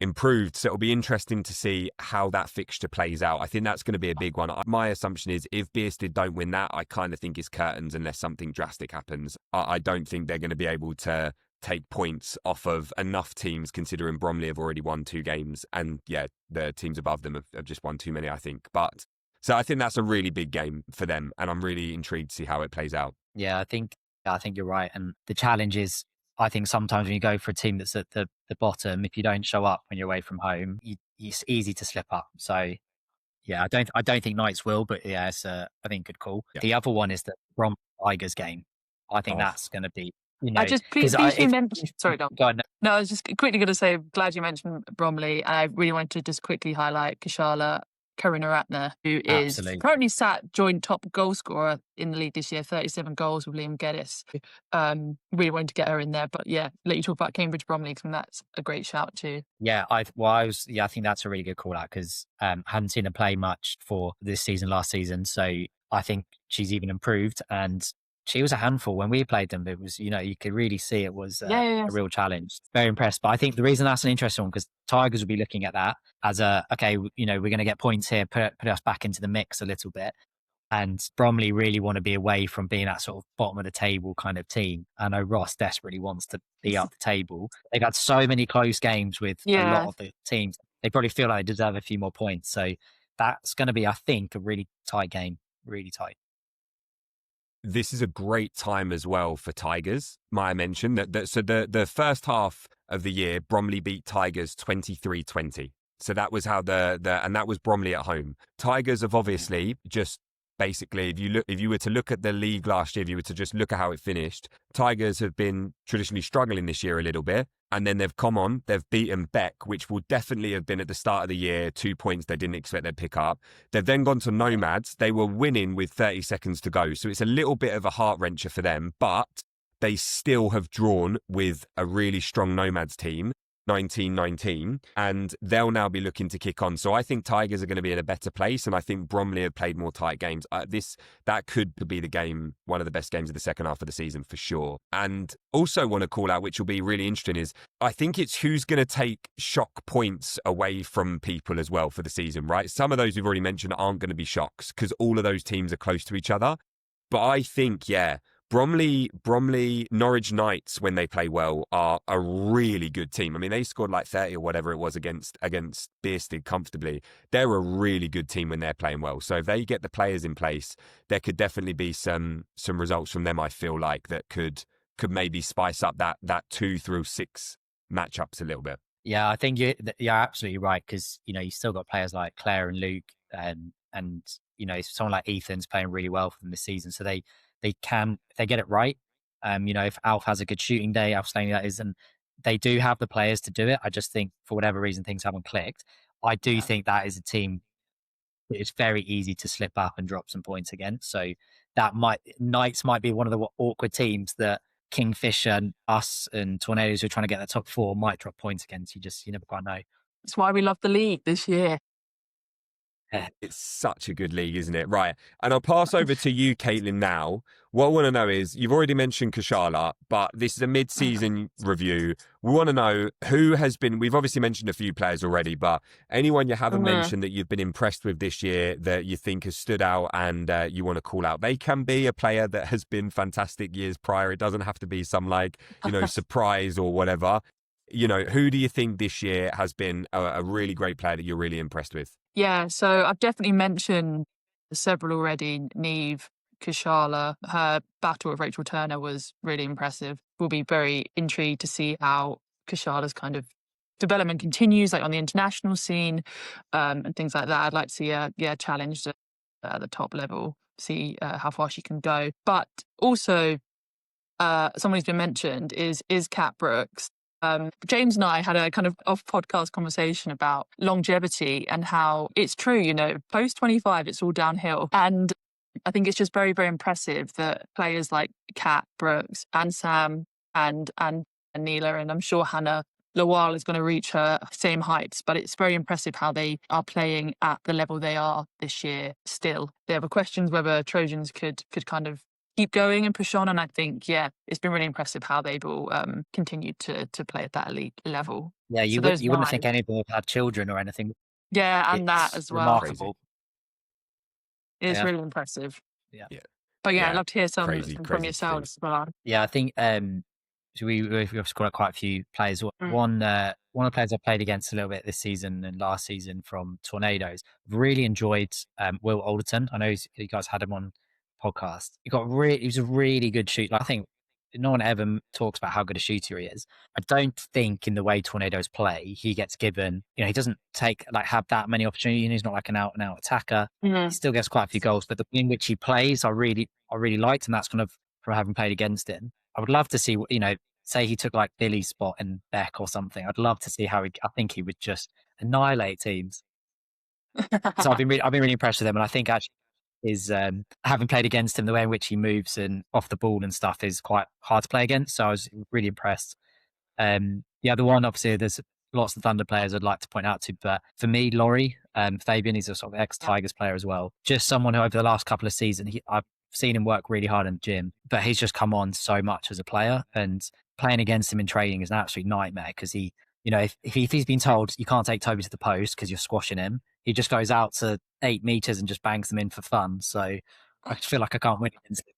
improved. So it'll be interesting to see how that fixture plays out. I think that's going to be a big one. My assumption is if Bearsted don't win that, I kind of think it's curtains unless something drastic happens. I don't think they're going to be able to take points off of enough teams, considering Bromley have already won 2 games, and yeah, the teams above them have just won too many, I think. But so I think that's a really big game for them, and I'm really intrigued to see how it plays out. Yeah, I think you're right. And the challenge is, I think sometimes when you go for a team that's at the bottom, if you don't show up when you're away from home, it's easy to slip up. So yeah, I don't think Knights will, but yeah, it's I think good call. Yeah. The other one is the Brom Tigers game. I think Oh. that's going to be, you know, I just please mention. Sorry, Dom. Go on. No, I was just quickly going to say, glad you mentioned Bromley. And I really wanted to just quickly highlight Kashala Karunaratne, who is Absolutely. currently sat joint top goal scorer in the league this year, 37 goals with Liam Geddes. Really wanted to get her in there. But yeah, let you talk about Cambridge Bromley, because that's a great shout too. Yeah, I think that's a really good call out, because hadn't seen her play much for this season, last season. So I think she's even improved, and she was a handful when we played them. It was, you know, you could really see it was a real challenge. Very impressed. But I think the reason that's an interesting one, because Tigers will be looking at that as okay, you know, we're going to get points here, put us back into the mix a little bit. And Bromley really want to be away from being that sort of bottom of the table kind of team. I know Ross desperately wants to be up the table. They've had so many close games with a lot of the teams. They probably feel like they deserve a few more points. So that's going to be, I think, a really tight game. Really tight. This is a great time as well for Tigers. Maya mentioned that so the first half of the year, Bromley beat Tigers 23-20. So that was how and that was Bromley at home. Tigers have obviously just basically, if you were to look at the league last year, if you were to just look at how it finished, Tigers have been traditionally struggling this year a little bit. And then they've come on, they've beaten Beck, which will definitely have been at the start of the year 2 points they didn't expect they'd pick up. They've then gone to Nomads. They were winning with 30 seconds to go. So it's a little bit of a heart wrencher for them, but they still have drawn with a really strong Nomads team, 19-19, and they'll now be looking to kick on. So I think Tigers are going to be in a better place, and I think Bromley have played more tight games. That could be the game, one of the best games of the second half of the season for sure. And also want to call out, which will be really interesting, is I think it's who's going to take shock points away from people as well for the season, right? Some of those we've already mentioned aren't going to be shocks because all of those teams are close to each other. But I think, yeah, Bromley, Norwich Knights, when they play well, are a really good team. I mean, they scored like 30 or whatever it was against Bearsted comfortably. They're a really good team when they're playing well. So if they get the players in place, there could definitely be some results from them, I feel like, that could maybe spice up that 2 through 6 matchups a little bit. Yeah, I think you're absolutely right, because, you know, you still got players like Claire and Luke, and you know, someone like Ethan's playing really well for them this season. So they can, if they get it right, you know, if Alf has a good shooting day, Alf Slaney that is, and they do have the players to do it. I just think for whatever reason things haven't clicked. I do think that is a team that is very easy to slip up and drop some points against. So Knights might be one of the awkward teams that Kingfisher and us and Tornadoes who are trying to get the top 4 might drop points against. You never quite know. That's why we love the league this year. It's such a good league, isn't it? Right. And I'll pass over to you, Caitlin, now. What I want to know is, you've already mentioned Kashala, but this is a mid-season review. We want to know we've obviously mentioned a few players already, but anyone you haven't mentioned that you've been impressed with this year that you think has stood out and you want to call out. They can be a player that has been fantastic years prior. It doesn't have to be some surprise or whatever. You know, who do you think this year has been a really great player that you're really impressed with? Yeah, so I've definitely mentioned several already. Neve, Kushala, her battle with Rachel Turner was really impressive. We'll be very intrigued to see how Kushala's kind of development continues, like on the international scene, and things like that. I'd like to see her, challenged at the top level, see how far she can go. But also, someone who's been mentioned is Kat Brooks. James and I had a kind of off podcast conversation about longevity and how it's true, post 25, it's all downhill. And I think it's just very, very impressive that players like Kat Brooks and Sam and Neela, and I'm sure Hannah Lawal is going to reach her same heights, but it's very impressive how they are playing at the level they are this year still. There were questions whether Trojans could kind of keep going and push on. And I think, it's been really impressive how they've all continued to play at that elite level. Yeah, you wouldn't think any of them have had children or anything. Yeah, and that as well. Remarkable. It is really impressive. Yeah. But I'd love to hear some crazy from yourselves. Well, yeah, I think so we've got quite a few players. One of the players I played against a little bit this season and last season from Tornadoes. Really enjoyed Will Alderton. I know you guys had him on podcast. He was a really good shooter. I think no one ever talks about how good a shooter he is. I don't think in the way Tornadoes play, he gets given, he doesn't have that many opportunities. He's not like an out and out attacker. He still gets quite a few goals, but the way in which he plays, I really liked, and that's kind of from having played against him. I would love to see, say he took like Billy's spot in Beck or something. I'd love to see how I think he would just annihilate teams. So I've been really impressed with him, and I think actually is having played against him, the way in which he moves and off the ball and stuff is quite hard to play against. So I was really impressed. The other one, obviously, there's lots of Thunder players I'd like to point out to, but for me, Laurie, Fabian, he's a sort of ex-Tigers player as well. Just someone who over the last couple of seasons, I've seen him work really hard in the gym, but he's just come on so much as a player, and playing against him in training is an absolute nightmare because he, if he's been told you can't take Toby to the post because you're squashing him, he just goes out to 8 meters and just bangs them in for fun. So I feel like I can't win against him.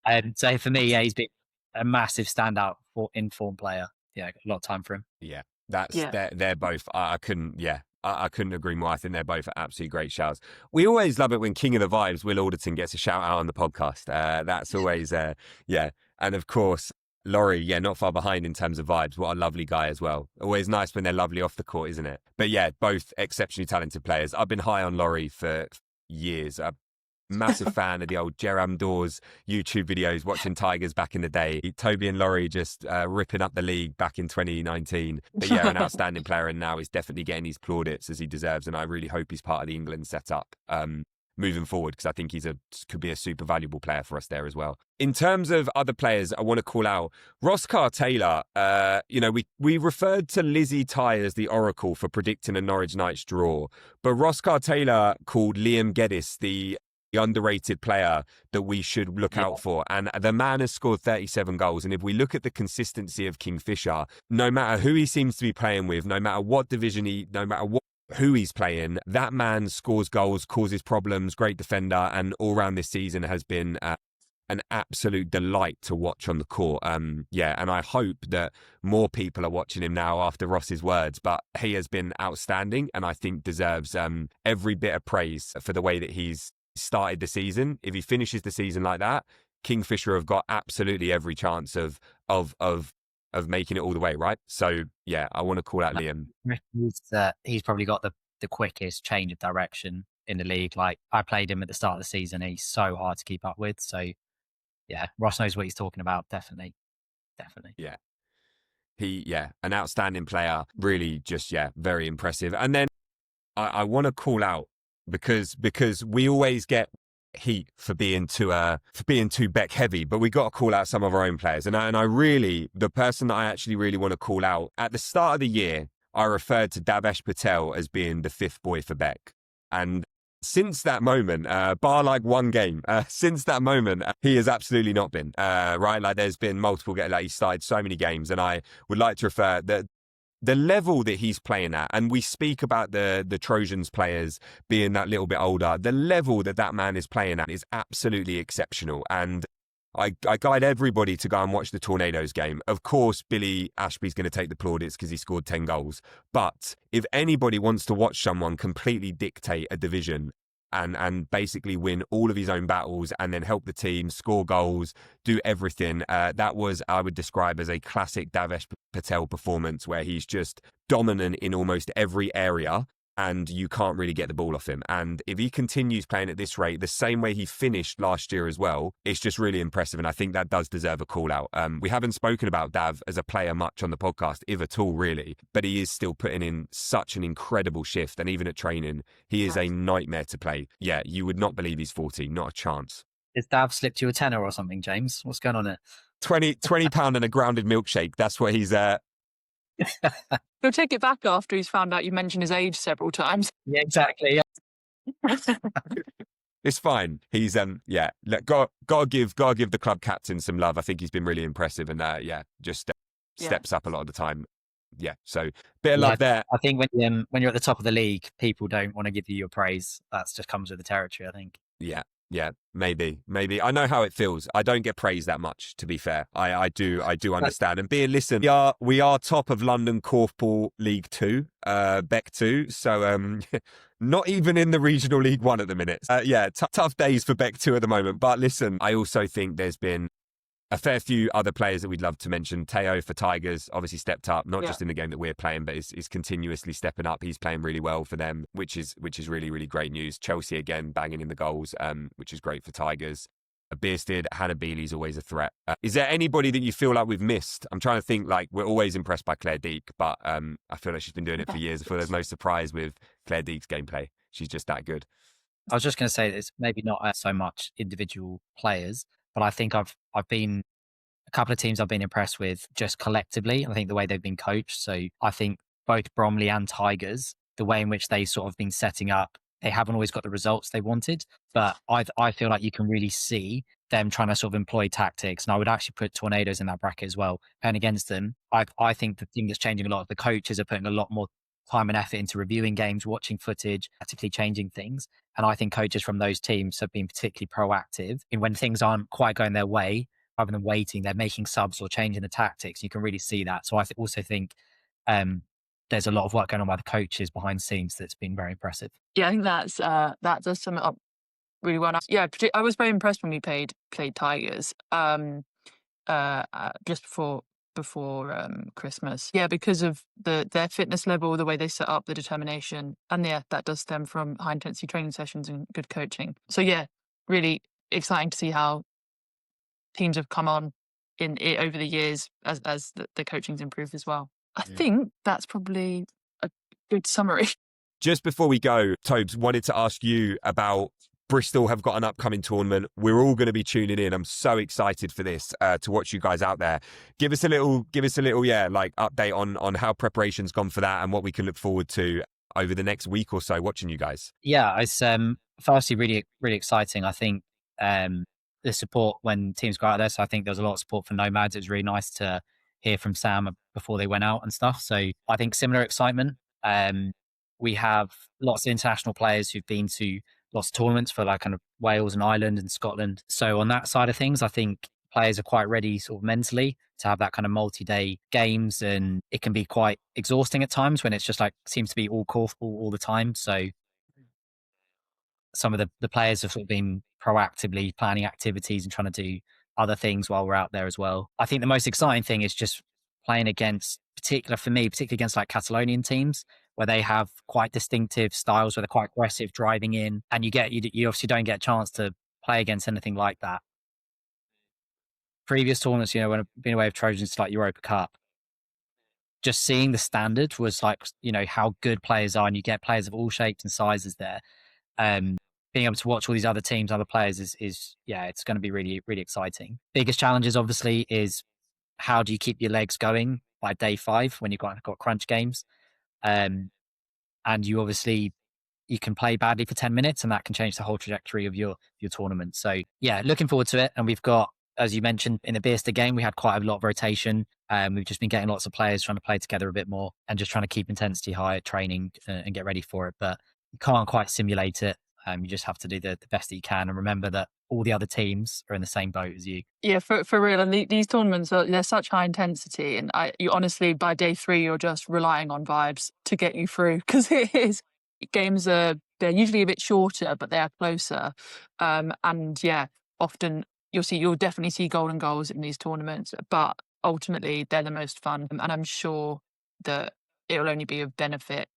And so for me, he's been a massive standout informed player. Yeah, a lot of time for him. Yeah, they're both. I couldn't agree more. I think they're both absolutely great shouts. We always love it when King of the Vibes, Will Alderton, gets a shout out on the podcast. That's always and of course Laurie, not far behind in terms of vibes. What a lovely guy as well. Always nice when they're lovely off the court, isn't it? But both exceptionally talented players. I've been high on Laurie for years. I'm a massive fan of the old Jeram Dawes YouTube videos, watching Tigers back in the day. Toby and Laurie just ripping up the league back in 2019. But an outstanding player, and now he's definitely getting his plaudits as he deserves. And I really hope he's part of the England setup moving forward, because I think could be a super valuable player for us there as well. In terms of other players, I want to call out Ross Carr-Taylor. We referred to Lizzie Ty as the oracle for predicting a Norwich Knights draw, but Ross Carr-Taylor called Liam Geddes the underrated player that we should look out for. And the man has scored 37 goals. And if we look at the consistency of Kingfisher, no matter who he seems to be playing with, no matter what division who he's playing, that man scores goals, causes problems, great defender, and all round this season has been an absolute delight to watch on the court. And I hope that more people are watching him now after Ross's words, but he has been outstanding and I think deserves every bit of praise for the way that he's started the season. If he finishes the season like that, Kingfisher have got absolutely every chance of making it all the way, right? So I want to call out Liam. He's probably got the quickest change of direction in the league. Like, I played him at the start of the season. He's so hard to keep up with. So Ross knows what he's talking about. Definitely. An outstanding player. Really, just very impressive. And then I want to call out because we always get heat for being too Beck heavy, but we got to call out some of our own players. And I really, the person that I actually really want to call out, at the start of the year, I referred to Davesh Patel as being the fifth boy for Beck. And since that moment, bar like one game, since that moment, he has absolutely not been, right? Like, there's been multiple games, like, he started so many games, and I would like to refer that the level that he's playing at, and we speak about the Trojans players being that little bit older, the level that man is playing at is absolutely exceptional. And I guide everybody to go and watch the Tornadoes game. Of course, Billy Ashby's going to take the plaudits because he scored 10 goals. But if anybody wants to watch someone completely dictate a division and basically win all of his own battles and then help the team, score goals, do everything, that was, I would describe as a classic Davesh Patel performance where he's just dominant in almost every area. And you can't really get the ball off him. And if he continues playing at this rate, the same way he finished last year as well, it's just really impressive. And I think that does deserve a call out. We haven't spoken about Dav as a player much on the podcast, if at all, really. But he is still putting in such an incredible shift. And even at training, he is a nightmare to play. Yeah, you would not believe he's 40, not a chance. Has Dav slipped you a tenner or something, James? What's going on there? £20 and a grounded milkshake. That's what he's... He'll take it back after he's found out you mentioned his age several times. Yeah, exactly. Yeah. It's fine. He's gotta give the club captain some love. I think he's been really impressive and just steps up a lot of the time. Yeah, so bit of love there. I think when you're at the top of the league, people don't want to give you your praise. That just comes with the territory, I think. Yeah, maybe. I know how it feels. I don't get praised that much, to be fair. I do understand. And listen, we are top of London Korfball League 2, Beck 2. So not even in the Regional League 1 at the minute. Tough days for Beck 2 at the moment. But listen, I also think there's been a fair few other players that we'd love to mention. Teo for Tigers obviously stepped up, not just in the game that we're playing, but is continuously stepping up. He's playing really well for them, which is really, really great news. Chelsea again banging in the goals, which is great for Tigers. Beersted, Hannah Bealey's always a threat. Is there anybody that you feel like we've missed? I'm trying to think. Like, we're always impressed by Claire Deek, but I feel like she's been doing it for years. I feel there's no surprise with Claire Deek's gameplay. She's just that good. I was just going to say that it's maybe not so much individual players, but I think I've been a couple of teams I've been impressed with just collectively. I think the way they've been coached. So I think both Bromley and Tigers, the way in which they sort of been setting up, they haven't always got the results they wanted, but I feel like you can really see them trying to sort of employ tactics. And I would actually put Tornadoes in that bracket as well. And against them, I think the thing that's changing a lot, the coaches are putting a lot more time and effort into reviewing games, watching footage, actively changing things. And I think coaches from those teams have been particularly proactive in when things aren't quite going their way, rather than waiting, they're making subs or changing the tactics. You can really see that. So I also think there's a lot of work going on by the coaches behind the scenes that's been very impressive. Yeah, I think that does sum it up really well. Yeah, I was very impressed when we played Tigers just before Christmas. Yeah, because of their fitness level, the way they set up, the determination, and that does stem from high intensity training sessions and good coaching. So yeah, really exciting to see how teams have come on in it over the years as the coaching's improved as well. I think that's probably a good summary. Just before we go, Tobes, wanted to ask you about Bristol have got an upcoming tournament. We're all going to be tuning in. I'm so excited for this to watch you guys out there. Give us a little update on how preparation's gone for that and what we can look forward to over the next week or so watching you guys. Yeah, it's firstly really, really exciting. I think the support when teams go out there. So I think there was a lot of support for Nomads. It was really nice to hear from Sam before they went out and stuff. So I think similar excitement. We have lots of international players who've been to lots of tournaments for like kind of Wales and Ireland and Scotland. So on that side of things, I think players are quite ready sort of mentally to have that kind of multi-day games, and it can be quite exhausting at times when it's just like seems to be all Korfball all the time. So some of the players have sort of been proactively planning activities and trying to do other things while we're out there as well. I think the most exciting thing is just playing against, particularly against like Catalonian teams, where they have quite distinctive styles, where they're quite aggressive driving in, and you obviously don't get a chance to play against anything like that. Previous tournaments, when I've been away with Trojans like Europa Cup, just seeing the standard was like, how good players are, and you get players of all shapes and sizes there. Being able to watch all these other teams, other players is it's going to be really, really exciting. Biggest challenges obviously is how do you keep your legs going by day 5 when you've got crunch games, and you can play badly for 10 minutes and that can change the whole trajectory of your tournament. So yeah, looking forward to it. And we've got, as you mentioned, in the Beerster game, we had quite a lot of rotation. We've just been getting lots of players trying to play together a bit more and just trying to keep intensity high at training and get ready for it. But you can't quite simulate it. You just have to do the best that you can, and remember that all the other teams are in the same boat as you. Yeah, for real. And these tournaments they're such high intensity, and you honestly by day 3 you're just relying on vibes to get you through, because games they're usually a bit shorter, but they are closer. And yeah, often you'll definitely see golden goals in these tournaments, but ultimately they're the most fun, and I'm sure that it'll only be of benefit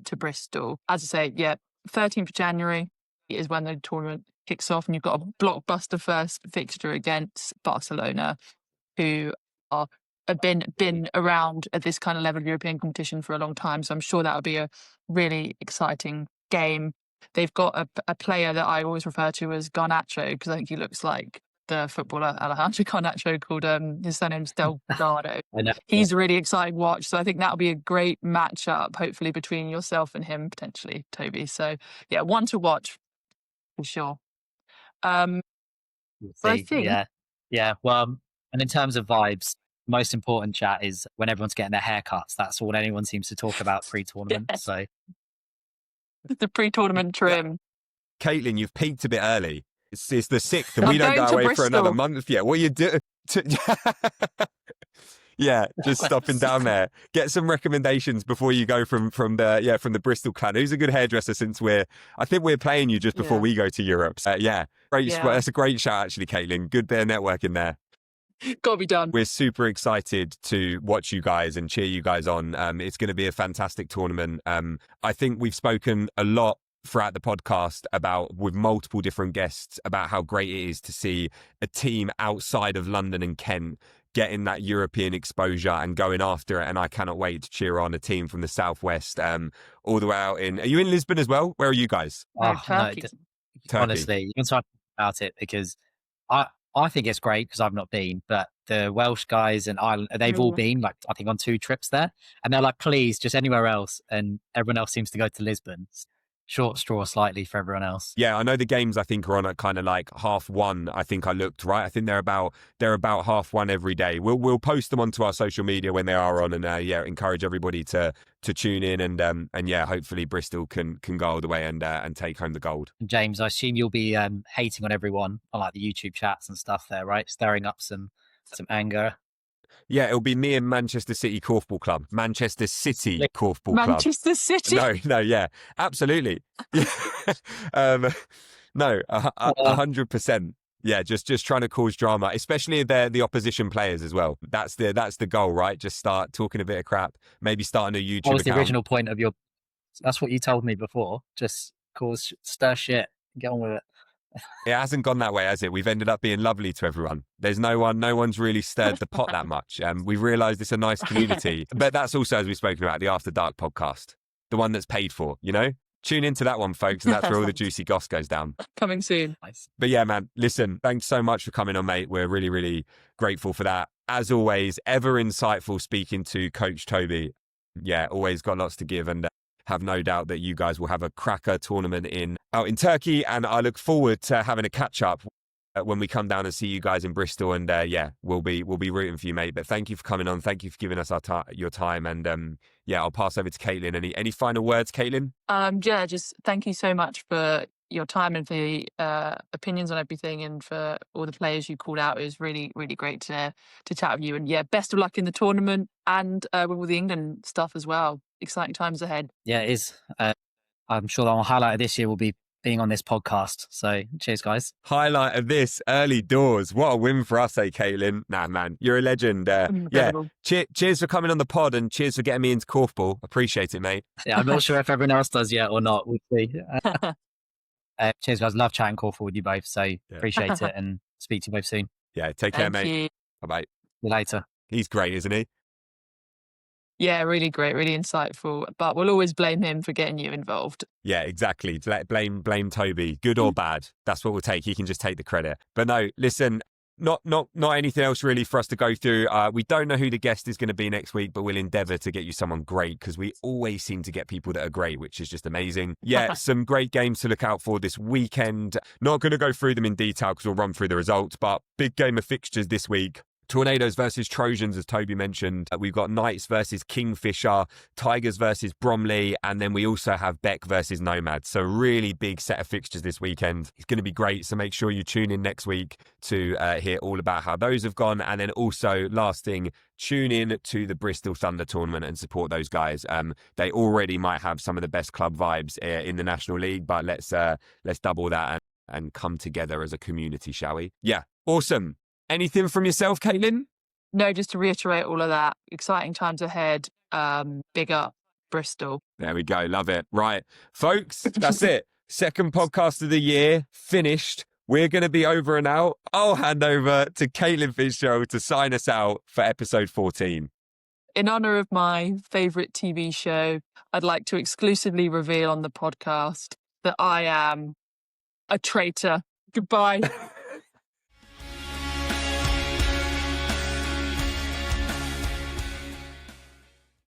to Bristol. As I say, yeah, 13th of January is when the tournament kicks off, and you've got a blockbuster first fixture against Barcelona, who have been around at this kind of level of European competition for a long time. So I'm sure that'll be a really exciting game. They've got a player that I always refer to as Garnacho, because I think he looks like the footballer Alejandro Garnacho, called his surname's Delgado. I know. He's a really exciting watch. So I think that'll be a great matchup, hopefully between yourself and him, potentially, Toby. So yeah, one to watch for sure. We'll But I see. think Yeah. Well, and in terms of vibes, most important chat is when everyone's getting their haircuts. That's all anyone seems to talk about pre-tournament. Yes. So the pre-tournament trim. Caitlin, you've peaked a bit early. It's the 6th, and I'm we don't going go to away for another Bristol. month yet. What are you doing? Yeah, just stopping down there. Get some recommendations before you go from the Bristol clan. Who's a good hairdresser? Since I think we're playing you just before Yeah. we go to Europe. So, great. Yeah. That's a great shout, actually, Caitlin. Good bit of networking there. Gotta be done. We're super excited to watch you guys and cheer you guys on. It's going to be a fantastic tournament. I think we've spoken a lot throughout the podcast with multiple different guests about how great it is to see a team outside of London and Kent getting that European exposure and going after it. And I cannot wait to cheer on a team from the Southwest, all the way out are you in Lisbon as well? Where are you guys? No, Turkey. Turkey. Honestly, you can talk about it, because I think it's great because I've not been, but the Welsh guys and Ireland, they've all been, like, I think on 2 trips there, and they're like, please, just anywhere else. And everyone else seems to go to Lisbon. Short straw slightly for everyone else. Yeah, I know the games I think are on at kind of like 1:30. I think I looked right. I think they're about 1:30 every day. We'll post them onto our social media when they are on, and encourage everybody to tune in, and hopefully Bristol can go all the way and take home the gold. James, I assume you'll be hating on everyone on like the YouTube chats and stuff there, right? Stirring up some anger. Yeah, it'll be me and Manchester City Korfball Club. Manchester City Korfball Club. Manchester City. No, yeah, absolutely. No, 100%. Yeah, just trying to cause drama, especially if they're the opposition players as well. That's the goal, right? Just start talking a bit of crap, maybe start a new YouTube What was account. the original point of that's what you told me before. Just stir shit. Get on with it. It hasn't gone that way, has it? We've ended up being lovely to everyone. There's no one's really stirred the pot that much. We've realised it's a nice community. But that's also, as we've spoken about, the After Dark podcast, the one that's paid for, Tune into that one, folks, and that's where all the juicy goss goes down. Coming soon. Nice. But yeah, man, listen, thanks so much for coming on, mate. We're really, really grateful for that. As always, ever insightful speaking to Coach Toby. Yeah, always got lots to give, and have no doubt that you guys will have a cracker tournament out in Turkey, and I look forward to having a catch up when we come down and see you guys in Bristol. And we'll be rooting for you, mate. But thank you for coming on. Thank you for giving us your time. And I'll pass over to Caitlin. Any final words, Caitlin? Just thank you so much for your time and for the opinions on everything, and for all the players you called out. It was really, really great to chat with you. And best of luck in the tournament, and with all the England stuff as well. Exciting times ahead. Yeah, it is. I'm sure the highlight of this year will be being on this podcast. So cheers, guys. Highlight of this, early doors. What a win for us, Caitlin. Nah, man, you're a legend. Cheers for coming on the pod, and cheers for getting me into Korfball. Appreciate it, mate. Yeah, I'm not sure if everyone else does yet or not. We'll see. Cheers, guys. Love chatting Korfball with you both. So appreciate it, and speak to you both soon. Yeah, take care, Thank mate. you. Bye-bye. See you later. He's great, isn't he? Yeah, really great, really insightful. But we'll always blame him for getting you involved. Yeah, exactly. Blame Toby, good or bad. That's what we'll take. He can just take the credit. But no, listen, not anything else really for us to go through. We don't know who the guest is going to be next week, but we'll endeavour to get you someone great, because we always seem to get people that are great, which is just amazing. Yeah, some great games to look out for this weekend. Not going to go through them in detail because we'll run through the results, but big game of fixtures this week. Tornadoes versus Trojans, as Toby mentioned. We've got Knights versus Kingfisher, Tigers versus Bromley, and then we also have Beck versus Nomads. So really big set of fixtures this weekend. It's going to be great. So make sure you tune in next week to hear all about how those have gone. And then also, last thing, tune in to the Bristol Thunder tournament and support those guys. They already might have some of the best club vibes in the National League, but let's double that and come together as a community, shall we? Yeah, awesome. Anything from yourself, Caitlin? No, just to reiterate all of that. Exciting times ahead. Big up Bristol. There we go. Love it. Right, folks, that's it. Second podcast of the year finished. We're going to be over and out. I'll hand over to Caitlin Fitzgerald to sign us out for episode 14. In honor of my favourite TV show, I'd like to exclusively reveal on the podcast that I am a traitor. Goodbye.